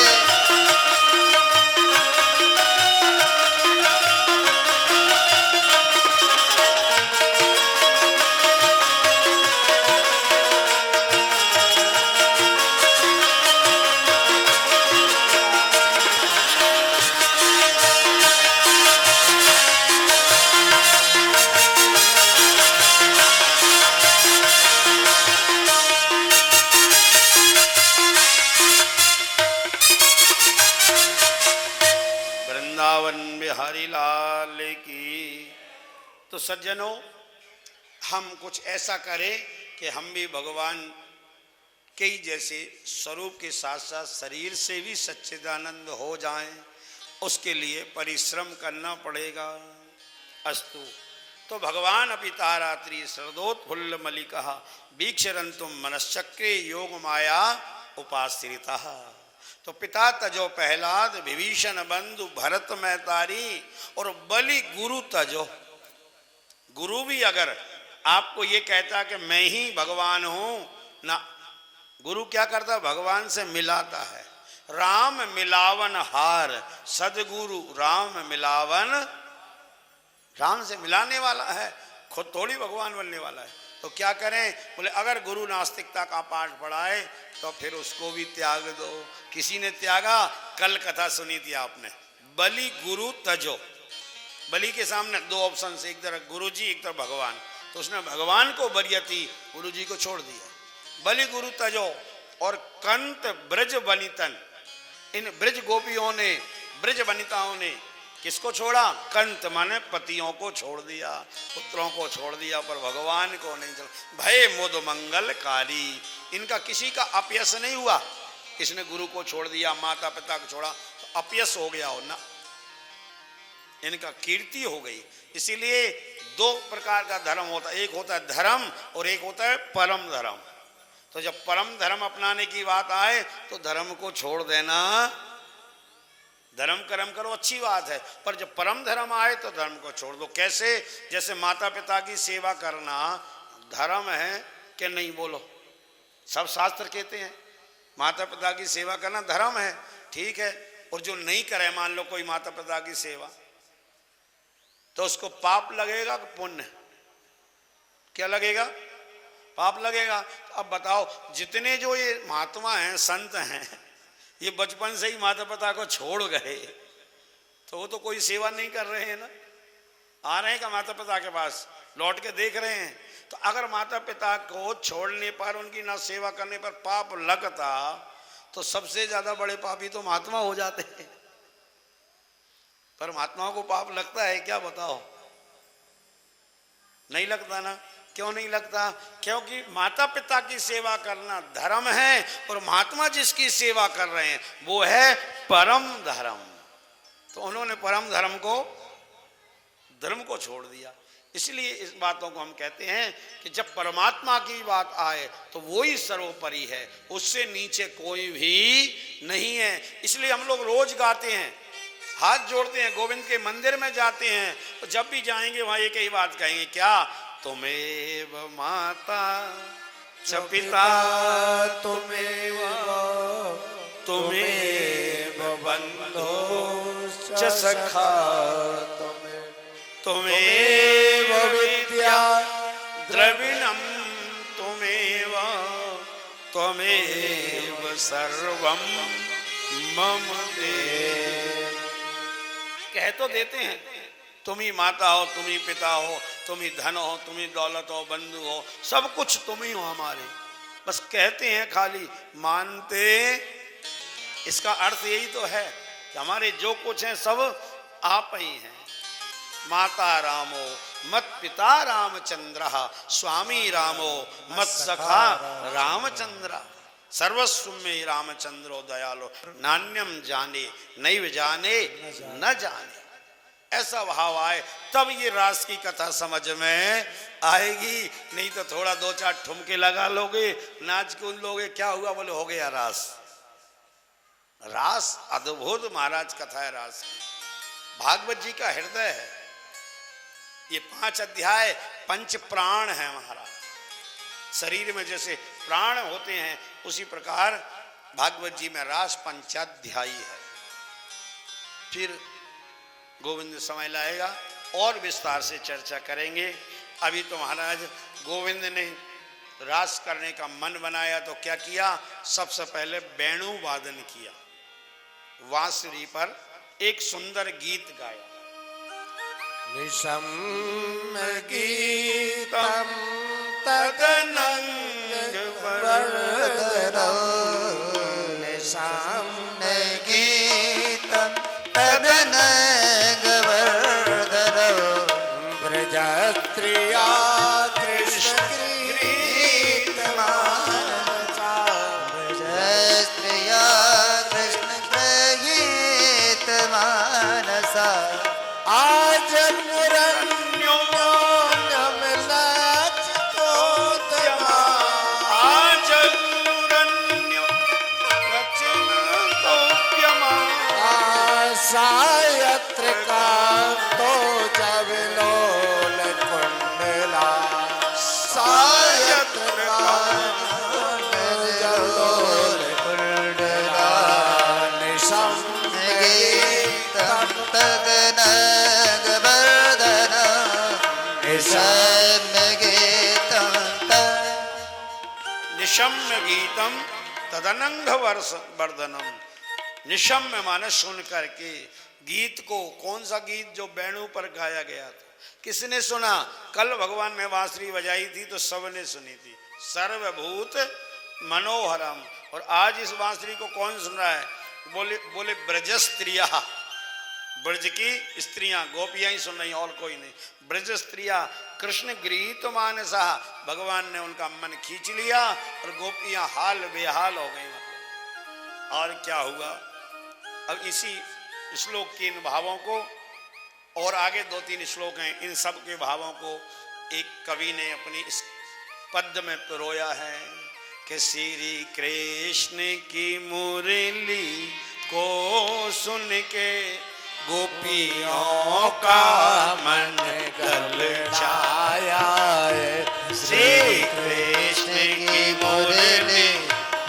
वृंदावन बिहारी लाल की। तो सज्जनों, हम कुछ ऐसा करें कि हम भी भगवान के ही जैसे स्वरूप के साथ साथ शरीर से भी सच्चिदानंद हो जाएं, उसके लिए परिश्रम करना पड़ेगा। अस्तु। तो भगवान अपिता रात्रि शरदोत्फुल्ल मलिकः वीक्षरन्तुम मनश्चक्रे योग माया उपाश्रितः। तो पिता तजो प्रहलाद विभीषण बंधु भरत मैतारी और बलि गुरु तजो। गुरु भी अगर आपको ये कहता कि मैं ही भगवान हूं ना, गुरु क्या करता? भगवान से मिलाता है। राम मिलावन हार, सदगुरु राम मिलावन, राम से मिलाने वाला है, खुद थोड़ी भगवान बनने वाला है। तो क्या करें? बोले अगर गुरु नास्तिकता का पाठ पढ़ाए तो फिर उसको भी त्याग दो। किसी ने त्यागा, कल कथा सुनी थी आपने, बलि गुरु तजो। बलि के सामने दो ऑप्शन, एक तरफ गुरु जी एक तरफ भगवान, तो उसने भगवान को बरियती, गुरु जी को छोड़ दिया। बलि गुरु तजो। और कंत ब्रज बनितन, इन ब्रज गोपियों ने, ब्रज वनिताओं ने किसको छोड़ा? कंत माने पतियों को छोड़ दिया, पुत्रों को छोड़ दिया, पर भगवान को नहीं छोड़ा। भय मुद मंगलकारी, इनका किसी का अपयश नहीं हुआ। इसने गुरु को छोड़ दिया, माता पिता को छोड़ा, तो अपयश हो गया हो ना, इनका कीर्ति हो गई। इसीलिए दो प्रकार का धर्म होता है, एक होता है धर्म और एक होता है परम धर्म। तो जब परम धर्म अपनाने की बात आए तो धर्म को छोड़ देना, धर्म कर्म करो अच्छी बात है, पर जब परम धर्म आए तो धर्म को छोड़ दो। कैसे? जैसे माता पिता की सेवा करना धर्म है कि नहीं? बोलो, सब शास्त्र कहते हैं माता पिता की सेवा करना धर्म है, ठीक है। और जो नहीं करे, मान लो कोई माता पिता की सेवा, तो उसको पाप लगेगा कि पुण्य? क्या लगेगा? पाप लगेगा। तो अब बताओ, जितने जो ये महात्मा हैं, संत हैं, ये बचपन से ही माता पिता को छोड़ गए, तो वो तो कोई सेवा नहीं कर रहे हैं ना। आ रहे हैं क्या माता पिता के पास? लौट के देख रहे हैं। तो अगर माता पिता को छोड़ने पर, उनकी ना सेवा करने पर पाप लगता, तो सबसे ज्यादा बड़े पापी तो महात्मा हो जाते हैं। पर महात्माओं को पाप लगता है क्या? बताओ, नहीं लगता ना। क्यों नहीं लगता? क्योंकि माता पिता की सेवा करना धर्म है, और महात्मा जिसकी सेवा कर रहे हैं वो है परम धर्म। तो उन्होंने परम धर्म को छोड़ दिया। इसलिए इस बातों को हम कहते हैं कि जब परमात्मा की बात आए तो वो ही सर्वोपरि है, उससे नीचे कोई भी नहीं है। इसलिए हम लोग रोज गाते हैं, हाथ जोड़ते हैं, गोविंद के मंदिर में जाते हैं, तो जब भी जाएंगे वहां एक ही बात कहेंगे, क्या? तुमेव माता च पिता तुमेव तुमेव बंधो च सखा तुमेव विद्या द्रविणम तुमेव त्वमेव सर्वम मम देव। कह तो देते हैं तुम ही माता हो, तुम ही पिता हो, तुम ही धन हो, तुम ही दौलत हो, बंधु हो, सब कुछ तुम ही हो हमारे। बस कहते हैं खाली, मानते इसका अर्थ यही तो है कि हमारे जो कुछ है सब आप ही हैं। माता रामो मत पिता रामचंद्र स्वामी रामो मत सखा रामचंद्र सर्वस्व में रामचंद्रो दयालो नान्यम जाने नैव जाने न जाने। ऐसा भाव आए तब ये रास की कथा समझ में आएगी, नहीं तो थोड़ा दो चार ठुमके लगा लोगे, नाच कूद लोगे, क्या हुआ? बोले हो गया रास। रास अद्भुत महाराज कथा है रास की, भागवत जी का हृदय है ये। 5 अध्याय पंच प्राण है महाराज। शरीर में जैसे प्राण होते हैं उसी प्रकार भागवत जी में रास पंचाध्यायी है। फिर गोविंद समय लाएगा और विस्तार से चर्चा करेंगे। अभी तो महाराज गोविंद ने रास करने का मन बनाया तो क्या किया? सबसे पहले वेणु वादन किया, बांसुरी पर एक सुंदर गीत गाया। निशम गीतम तदनंग वर्धनम निशम गीतम तदनंग वर्धनम ब्रजस्त्रिया कृष्ण गीतमानसा ब्रजस्त्रिया कृष्ण गीत मानसा आज मुरण्यो नमलचतोतमा आज मुरण्यो लचनतोप्यमा आसायत्र कांतो जविलोल कुंडला सायत्र कांतो जविलोल कुंडला निशम गीतम तदनंग वर्धनम निशम्य गीतम निशम्य गीतम तदनंग वर्धनम। निशम्य माने सुन करके गीत को, कौन सा गीत? जो वेणु पर गाया गया था। किसने सुना? कल भगवान ने बांसुरी बजाई थी तो सबने सुनी थी, सर्वभूत मनोहरम। और आज इस बांसुरी को कौन सुन रहा है? बोले ब्रज स्त्रिया, ब्रज की स्त्रियां, गोपियां ही सुन रही, और कोई नहीं। ब्रज स्त्रिया कृष्ण गृहीत मानसा, भगवान ने उनका मन खींच लिया और गोपियां हाल बेहाल हो गई। और क्या हुआ? अब इसी श्लोक के इन भावों को, और आगे 2-3 श्लोक हैं, इन सब के भावों को एक कवि ने अपनी इस पद्य में पिरोया है कि श्री कृष्ण की मुरली को सुन के गोपियों का मन गल छाया श्री कृष्ण की मुरली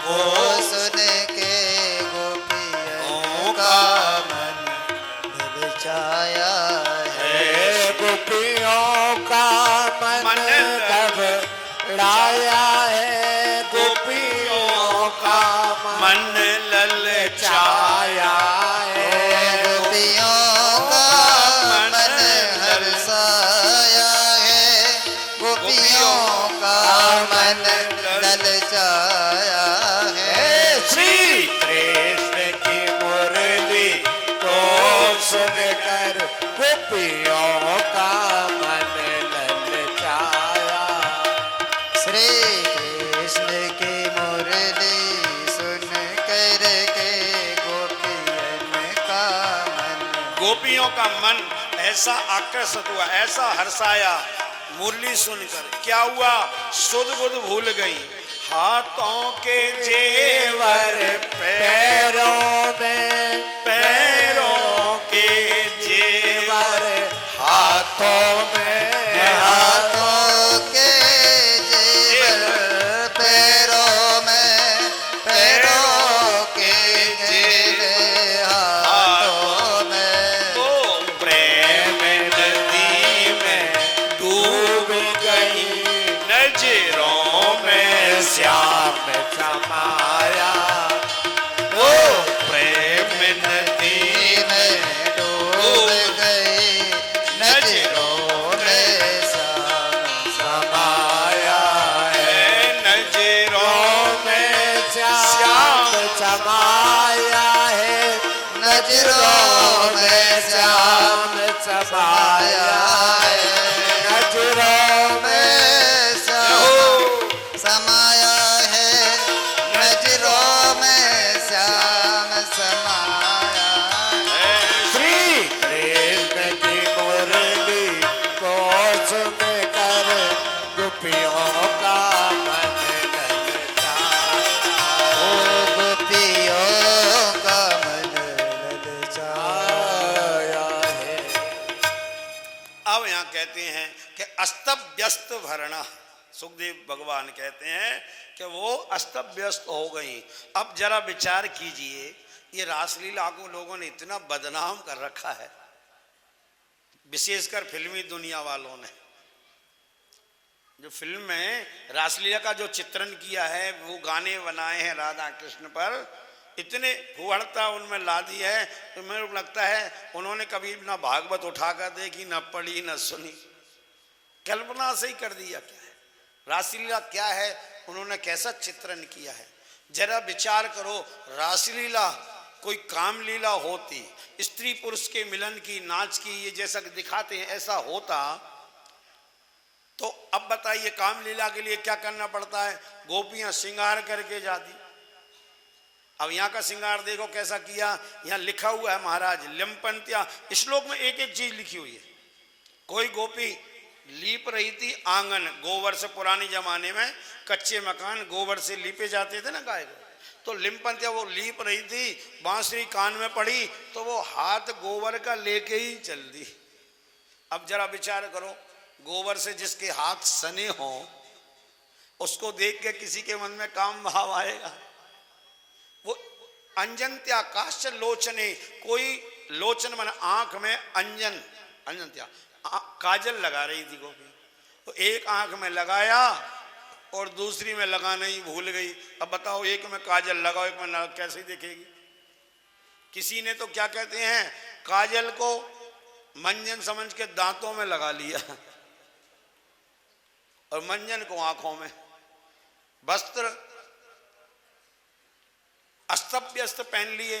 को सुन के गोपियों का मन ललचाया है। गोपियों का मन घबराया है, गोपियों का मन ललचाया है, गोपियों का मन हर्षाया है, गोपियों का मन ललचाया है। श्री कृष्ण की मुरली को सुनकर गोपियों का मन ललचाया। श्री कृष्ण की मुरली सुन कर के गोपियों का मन ऐसा आकर्षित हुआ, ऐसा हर्षाया मुरली सुनकर। क्या हुआ? सुध बुध भूल गई, हाथों के जेवर पैरों में पैरों के हाथों में हाथों के जेवर पैरों में पैरों के जेवर हाथों में तो प्रेम नदी में डूब गई नजरों में श्याम समाया ओ प्रेम नदी में डूब गई नजरों में समाया है नजरों में श्याम समाया है नजरों में श्याम समाया है नजरों में श्याम समाया है नजरों में श्याम समाया है श्री कृष्ण की मुरली को सुनकर गोपियों का मन ललचाया गोपियों का मन ललचाया है। अब यहाँ कहते हैं कि अस्त व्यस्त भरणा, सुखदेव भगवान कहते हैं कि वो अस्त व्यस्त हो गई। अब जरा विचार कीजिए, ये रासलीला को लोगों ने इतना बदनाम कर रखा है, विशेषकर फिल्मी दुनिया वालों ने। जो फिल्म में रासलीला का जो चित्रण किया है, वो गाने बनाए हैं राधा कृष्ण पर, इतने फुहड़ता उनमें ला दी है तो मेरे को लगता है उन्होंने कभी ना भागवत उठाकर देखी, ना पढ़ी, ना सुनी, कल्पना से ही कर दिया। क्या है रासलीला, क्या है, उन्होंने कैसा चित्रण किया है। जरा विचार करो, रासलीला कोई कामलीला होती, स्त्री पुरुष के मिलन की, नाच की, ये जैसा कि दिखाते हैं ऐसा होता, तो अब बताइए कामलीला के लिए क्या करना पड़ता है। गोपियां श्रृंगार करके जाती। अब यहाँ का श्रृंगार देखो कैसा किया। यहाँ लिखा हुआ है महाराज लिम्पंत्या, श्लोक में एक एक चीज लिखी हुई है। कोई गोपी लीप रही थी आंगन, गोबर से, पुराने जमाने में कच्चे मकान गोबर से लीपे जाते थे ना गाय को, तो लिम्पंत्या वो लीप रही थी, बांसुरी कान में पड़ी तो वो हाथ गोबर का लेके ही चल दी। अब जरा विचार करो, गोबर से जिसके हाथ सने हो उसको देख के किसी के मन में काम भाव आएगा। वो अंजन्त्या काश्च लोचने, कोई लोचन मन आंख में अंजन, अंजन्त्या काजल लगा रही थी गोपी, तो एक आंख में लगाया और दूसरी में लगाना ही भूल गई। अब बताओ, एक में काजल लगाओ एक में ना, कैसे दिखेगी। किसी ने तो क्या कहते हैं, काजल को मंजन समझ के दांतों में लगा लिया और मंजन को आंखों में। वस्त्र अस्तव्यस्त पहन लिए,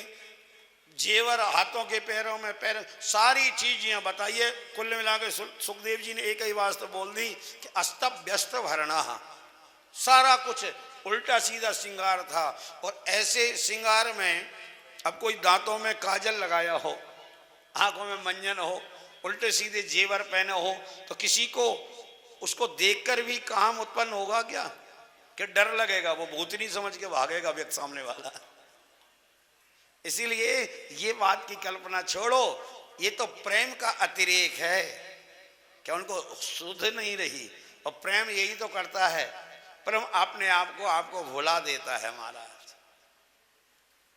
जेवर हाथों के पैरों में, पैर, सारी चीज यहाँ बताइए। कुल मिला के सुखदेव जी ने एक ही वास्तव बोल दी कि अस्तव्यस्त भरणा, सारा कुछ उल्टा सीधा श्रृंगार था। और ऐसे श्रृंगार में अब कोई दांतों में काजल लगाया हो, आंखों में मंजन हो, उल्टे सीधे जेवर पहने हो, तो किसी को उसको देखकर भी काम उत्पन्न होगा क्या, कि डर लगेगा, वो भूतनी समझ के भागेगा व्यक्ति सामने वाला। इसीलिए ये बात की कल्पना छोड़ो, ये तो प्रेम का अतिरेक है कि उनको सुध नहीं रही। और प्रेम यही तो करता है, प्रेम अपने आप को आपको भुला देता है महाराज।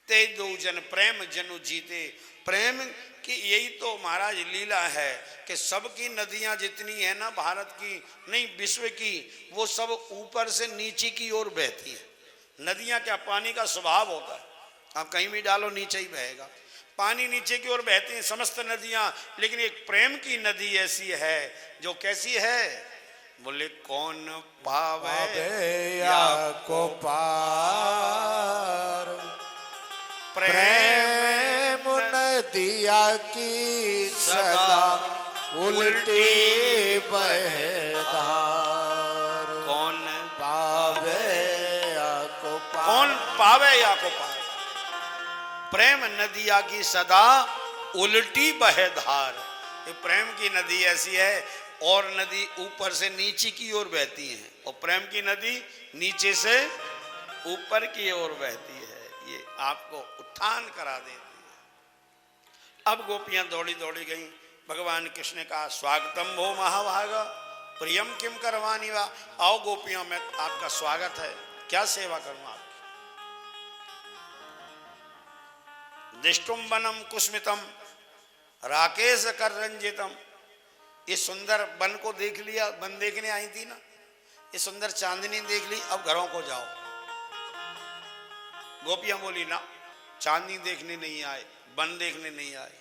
ते दो जन प्रेम जनु जीते, प्रेम की यही तो महाराज लीला है कि सबकी नदियां जितनी है ना, भारत की नहीं विश्व की, वो सब ऊपर से नीचे की ओर बहती है। नदियां क्या, पानी का स्वभाव होता है, आप कहीं भी डालो नीचे ही बहेगा, पानी नीचे की ओर बहती हैं समस्त नदियां। लेकिन एक प्रेम की नदी ऐसी है जो कैसी है, बोले कौन पावे या को पार, प्रेम नदिया की सदा उल्टी बहधार, कौन पावे या को पार, कौन पावे या को पावे। प्रेम नदिया की सदा उल्टी बहेधार, ये प्रेम की नदी ऐसी है। और नदी ऊपर से नीचे की ओर बहती है, और प्रेम की नदी नीचे से ऊपर की ओर बहती है। ये आपको उत्थान करा देती है। अब गोपियां दौड़ी दौड़ी गईं, भगवान कृष्ण ने कहा स्वागतम भो महाभाग प्रियम किम करवानी वा। आओ गोपियों में आपका स्वागत है, क्या सेवा करूं आपकी। दिष्टुम वनम कुस्मितम राकेश कर रंजितम। ये सुंदर वन को देख लिया, वन देखने आई थी ना, ये सुंदर चांदनी देख ली, अब घरों को जाओ। गोपियां बोली ना, चांदनी देखने नहीं आए, वन देखने नहीं आए।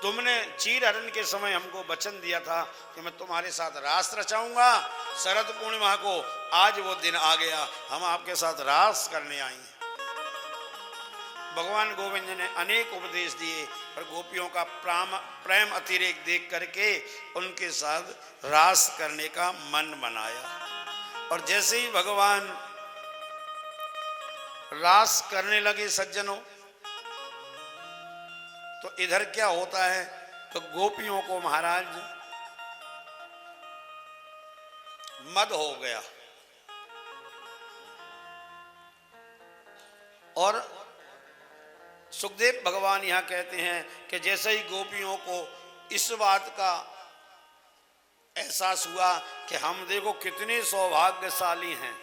तुमने चीर हरण के समय हमको वचन दिया था कि मैं तुम्हारे साथ रास रचाऊंगा। शरद पूर्णिमा को आज वो दिन आ गया, हम आपके साथ रास करने आई हैं। भगवान गोविंद ने अनेक उपदेश दिए, पर गोपियों का प्रेम अतिरेक देख करके उनके साथ रास करने का मन बनाया। और जैसे ही भगवान रास करने लगे सज्जनों, तो इधर क्या होता है, तो गोपियों को महाराज मद हो गया। और सुखदेव भगवान यहां कहते हैं कि जैसे ही गोपियों को इस बात का एहसास हुआ कि हम देखो कितने सौभाग्यशाली हैं,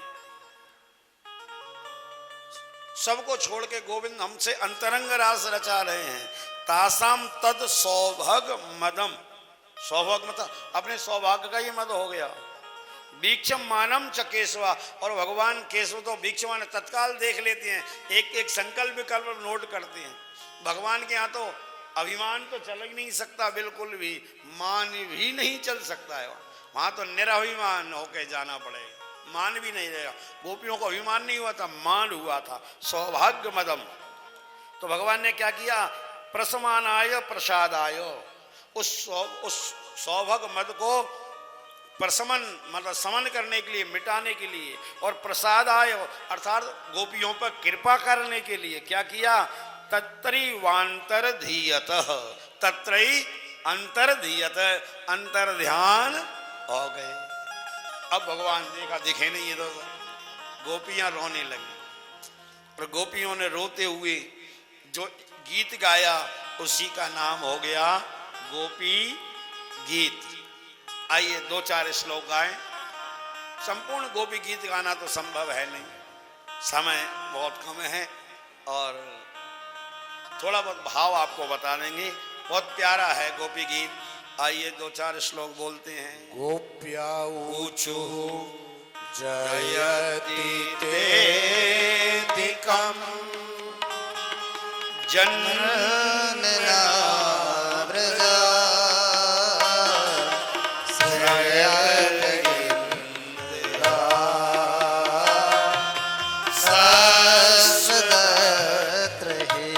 सबको छोड़ के गोविंद हमसे अंतरंग रास रचा रहे हैं। तासाम तद सौभाग मदम, सौभाग्य मतलब अपने सौभाग्य का ही मद हो गया। वीक्षम मानम च केशवा, और भगवान केशव तो वीक्षमान तत्काल देख लेते हैं, एक एक संकल्प विकल्प नोट करते हैं। भगवान के यहाँ तो अभिमान तो चल ही नहीं सकता, बिल्कुल भी मान भी नहीं चल सकता है। वहां तो निराभिमान होके जाना पड़ेगा, मान भी नहीं रहेगा। गोपियों को अभिमान नहीं हुआ था, मान हुआ था, सौभाग्य मदम। तो भगवान ने क्या किया, प्रसमानाय प्रसादाय, उस सौभाग्य मद को प्रशमन मतलब समन करने के लिए, मिटाने के लिए, और प्रसाद आय अर्थात गोपियों पर कृपा करने के लिए क्या किया, तत्रैवांतर धीयत, तत्रई अंतर धीयत, अंतर ध्यान हो गए। अब भगवान देखा दिखे नहीं है तो गोपियां रोने लगी, और गोपियों ने रोते हुए जो गीत गाया उसी का नाम हो गया गोपी गीत। आइए दो चार श्लोक गाएं। संपूर्ण गोपी गीत गाना तो संभव है नहीं, समय बहुत कम है, और थोड़ा बहुत भाव आपको बता देंगे। बहुत प्यारा है गोपी गीत। आइए दो चार श्लोक बोलते हैं। गोप्या ऊचु जयति तेतिकम जन्मना व्रजा श्रयत गिंद्रा शाश्वत रहे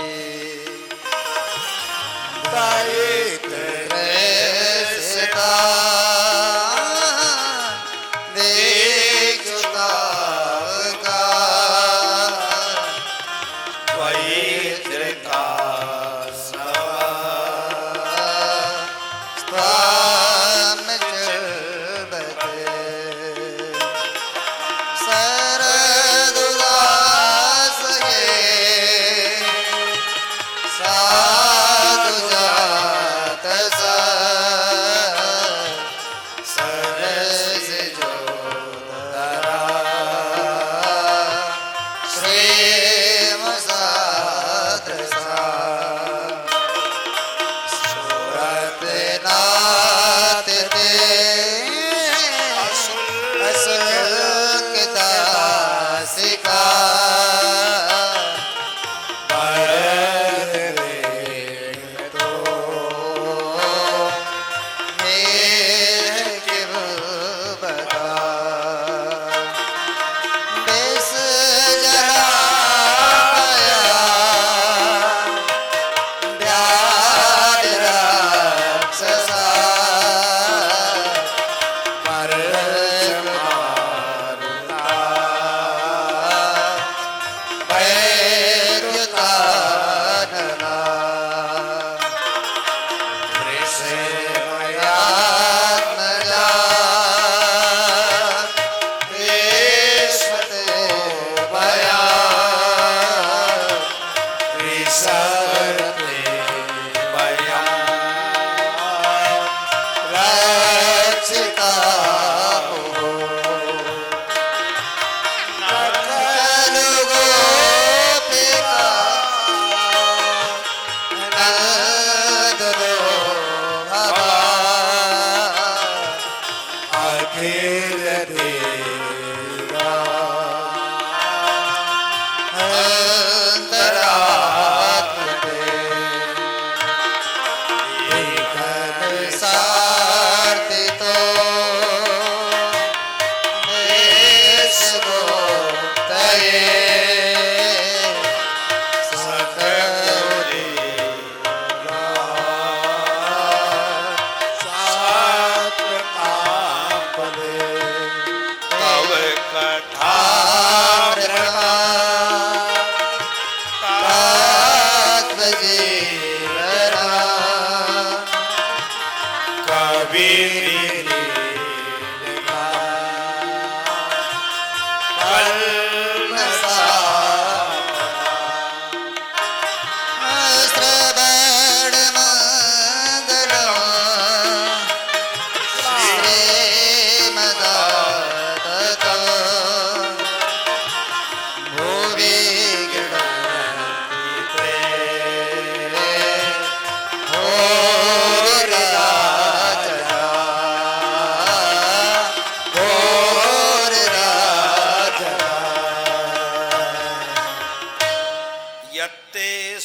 दायित्व सदा देख चुका का पवित्र का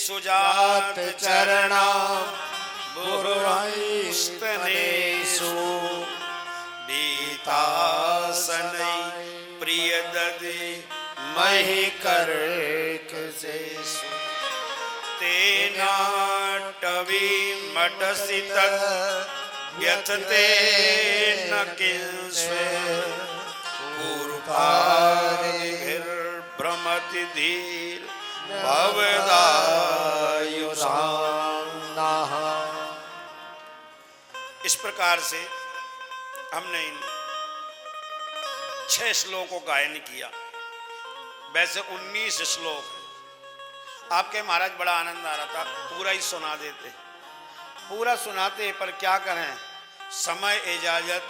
सुजात चरणा बुराईस्तनेषु बीतासनै प्रिय ददे मही कर्क सेषु तेनाटवी मटसि तत् व्यथते न किंस्वे पूर्वाभिर्भ्रमति धीर भवदायुषां। इस प्रकार से हमने इन 6 श्लोकों को गायन किया। वैसे 19 श्लोक हैं। आपके महाराज बड़ा आनंद आ रहा था, पूरा ही सुना देते, पूरा सुनाते, पर क्या करें, समय इजाजत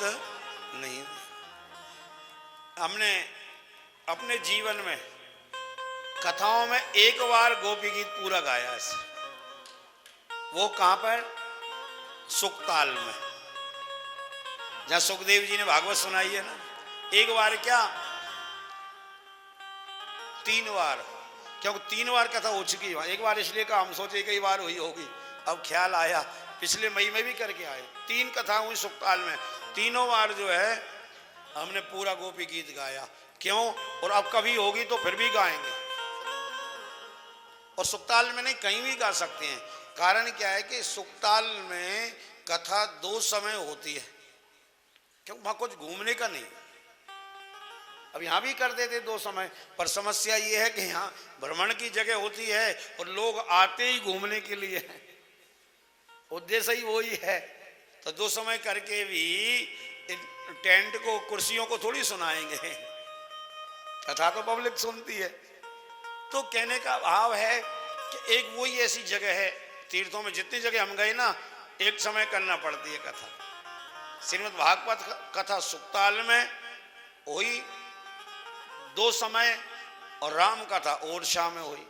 नहीं। हमने अपने जीवन में कथाओं में एक बार गोपी गीत पूरा गाया है। वो कहां पर? सुकताल में, जहां सुखदेव जी ने भागवत सुनाई है ना। एक बार क्या, 3 बार, क्योंकि 3 बार कथा हो चुकी है। एक बार इसलिए कहा, हम सोचे कई बार हुई होगी, अब ख्याल आया पिछले मई में भी करके आए। 3 कथा हुई सुकताल में, तीनों बार जो है हमने पूरा गोपी गीत गाया। क्यों? और अब कभी होगी तो फिर भी गाएंगे। और सुकताल में नहीं, कहीं भी गा सकते हैं। कारण क्या है कि सुकताल में कथा 2 समय होती है, क्यों? वहां कुछ घूमने का नहीं। अब यहां भी कर देते 2 समय, पर समस्या ये है कि यहाँ भ्रमण की जगह होती है और लोग आते ही घूमने के लिए है, उद्देश्य ही वही है। तो 2 समय करके भी टेंट को, कुर्सियों को थोड़ी सुनाएंगे, कथा तो पब्लिक सुनती है। तो कहने का भाव है कि एक वही ऐसी जगह है, तीर्थों में जितनी जगह हम गए ना, एक समय करना पड़ती है कथा। श्रीमद् भागवत कथा सुकताल में हुई 2 समय, और राम कथा ओरछा में हुई।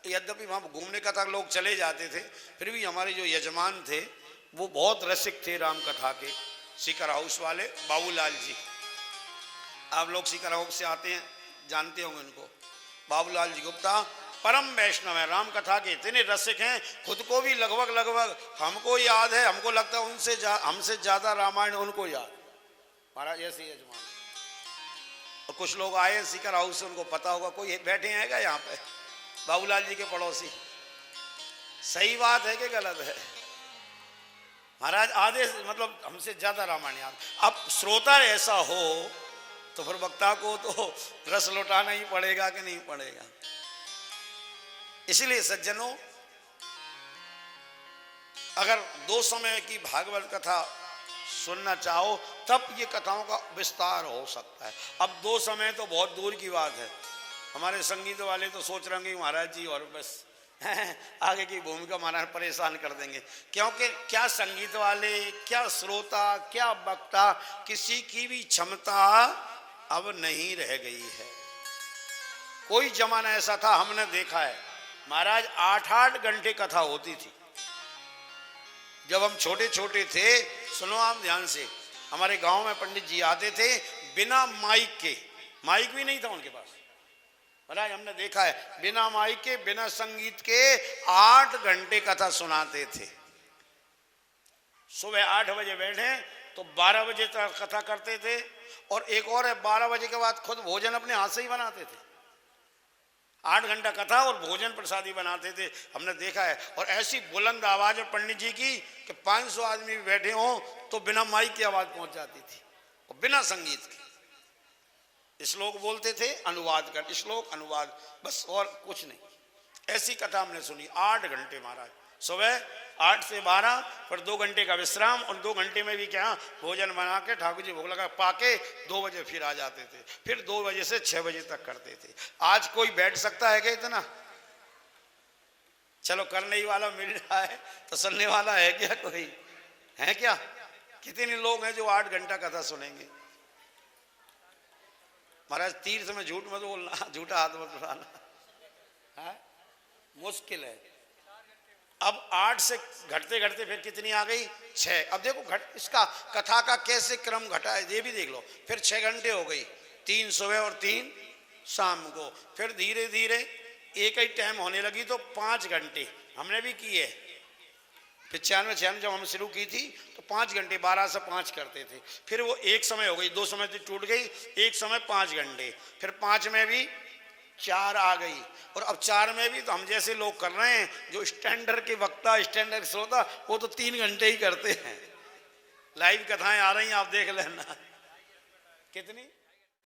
यद्यपि वहां घूमने कथा लोग चले जाते थे, फिर भी हमारे जो यजमान थे वो बहुत रसिक थे राम कथा के। सीकर हाउस वाले बाबूलाल जी, आप लोग सीकर हाउस से आते हैं, जानते होंगे उनको। बाबूलाल जी गुप्ता परम वैष्णव है, राम कथा के इतने रसिक हैं, खुद को भी लगभग हमको याद है, हमको लगता है हमसे ज्यादा रामायण उनको याद। महाराज ऐसे यजमान। और कुछ लोग आए सीकर हाउस से, उनको पता होगा, कोई बैठे हैं क्या यहाँ पे बाबूलाल जी के पड़ोसी? सही बात है कि गलत है? महाराज आधे, मतलब हमसे ज्यादा रामायण याद। अब श्रोता ऐसा हो तो फिर वक्ता को तो रस लौटाना ही पड़ेगा कि नहीं पड़ेगा। इसलिए सज्जनों, अगर 2 समय की भागवत कथा सुनना चाहो तब ये कथाओं का विस्तार हो सकता है। अब 2 समय तो बहुत दूर की बात है। हमारे संगीत वाले तो सोच रहे हैं महाराज जी और बस आगे की भूमिका महाराज परेशान कर देंगे, क्योंकि क्या संगीत वाले, क्या श्रोता, क्या वक्ता, किसी की भी क्षमता अब नहीं रह गई है। कोई जमाना ऐसा था, हमने देखा है महाराज 8-8 घंटे कथा होती थी जब हम छोटे छोटे थे। सुनो आप ध्यान से, हमारे गांव में पंडित जी आते थे बिना माइक के, माइक भी नहीं था उनके पास। महाराज हमने देखा है बिना माइक के, बिना संगीत के 8 घंटे कथा सुनाते थे। सुबह 8 बजे बैठे तो 12 बजे तक कथा करते थे। और एक और है, 12 बजे के बाद खुद भोजन अपने हाथ से ही बनाते थे। 8 घंटा कथा और भोजन प्रसादी बनाते थे, हमने देखा है। और ऐसी बुलंद आवाज है पंडित जी की कि 500 आदमी भी बैठे हों तो बिना माइक की आवाज पहुंच जाती थी और बिना संगीत के। श्लोक बोलते थे, अनुवाद कर, श्लोक अनुवाद, बस और कुछ नहीं। ऐसी कथा हमने सुनी 8 घंटे महाराज। सुबह 8 से 12, फिर 2 घंटे का विश्राम, और 2 घंटे में भी क्या भोजन बना के ठाकुर जी भोग लगा पाके 2 बजे फिर आ जाते थे। फिर 2 बजे से 6 बजे तक करते थे। आज कोई बैठ सकता है क्या इतना? चलो करने ही वाला मिल रहा है तो सुनने वाला है क्या? कोई है क्या? कितने लोग हैं जो 8 घंटा कथा सुनेंगे? महाराज तीर्थ में झूठ मत बोलना, झूठा हाथ मत उठाना, मुश्किल है। अब 8 से घटते घटते फिर कितनी आ गई? 6। अब देखो इसका कथा का कैसे क्रम घटा है ये भी देख लो। फिर 6 घंटे हो गई, 3 सुबह और 3 शाम को। फिर धीरे धीरे एक ही टाइम होने लगी तो 5 घंटे हमने भी किए। 95-96 जब हम शुरू की थी तो 5 घंटे 12 से 5 करते थे। फिर वो एक समय हो गई, 2 समय तो टूट गई, एक समय 5 घंटे, फिर 5 में भी 4 आ गई, और अब 4 में भी तो हम जैसे लोग कर रहे हैं, जो स्टैंडर्ड के वक्ता स्टैंडर्ड श्रोता वो तो 3 घंटे ही करते हैं। लाइव कथाएं आ रही हैं, आप देख लेना। कितनी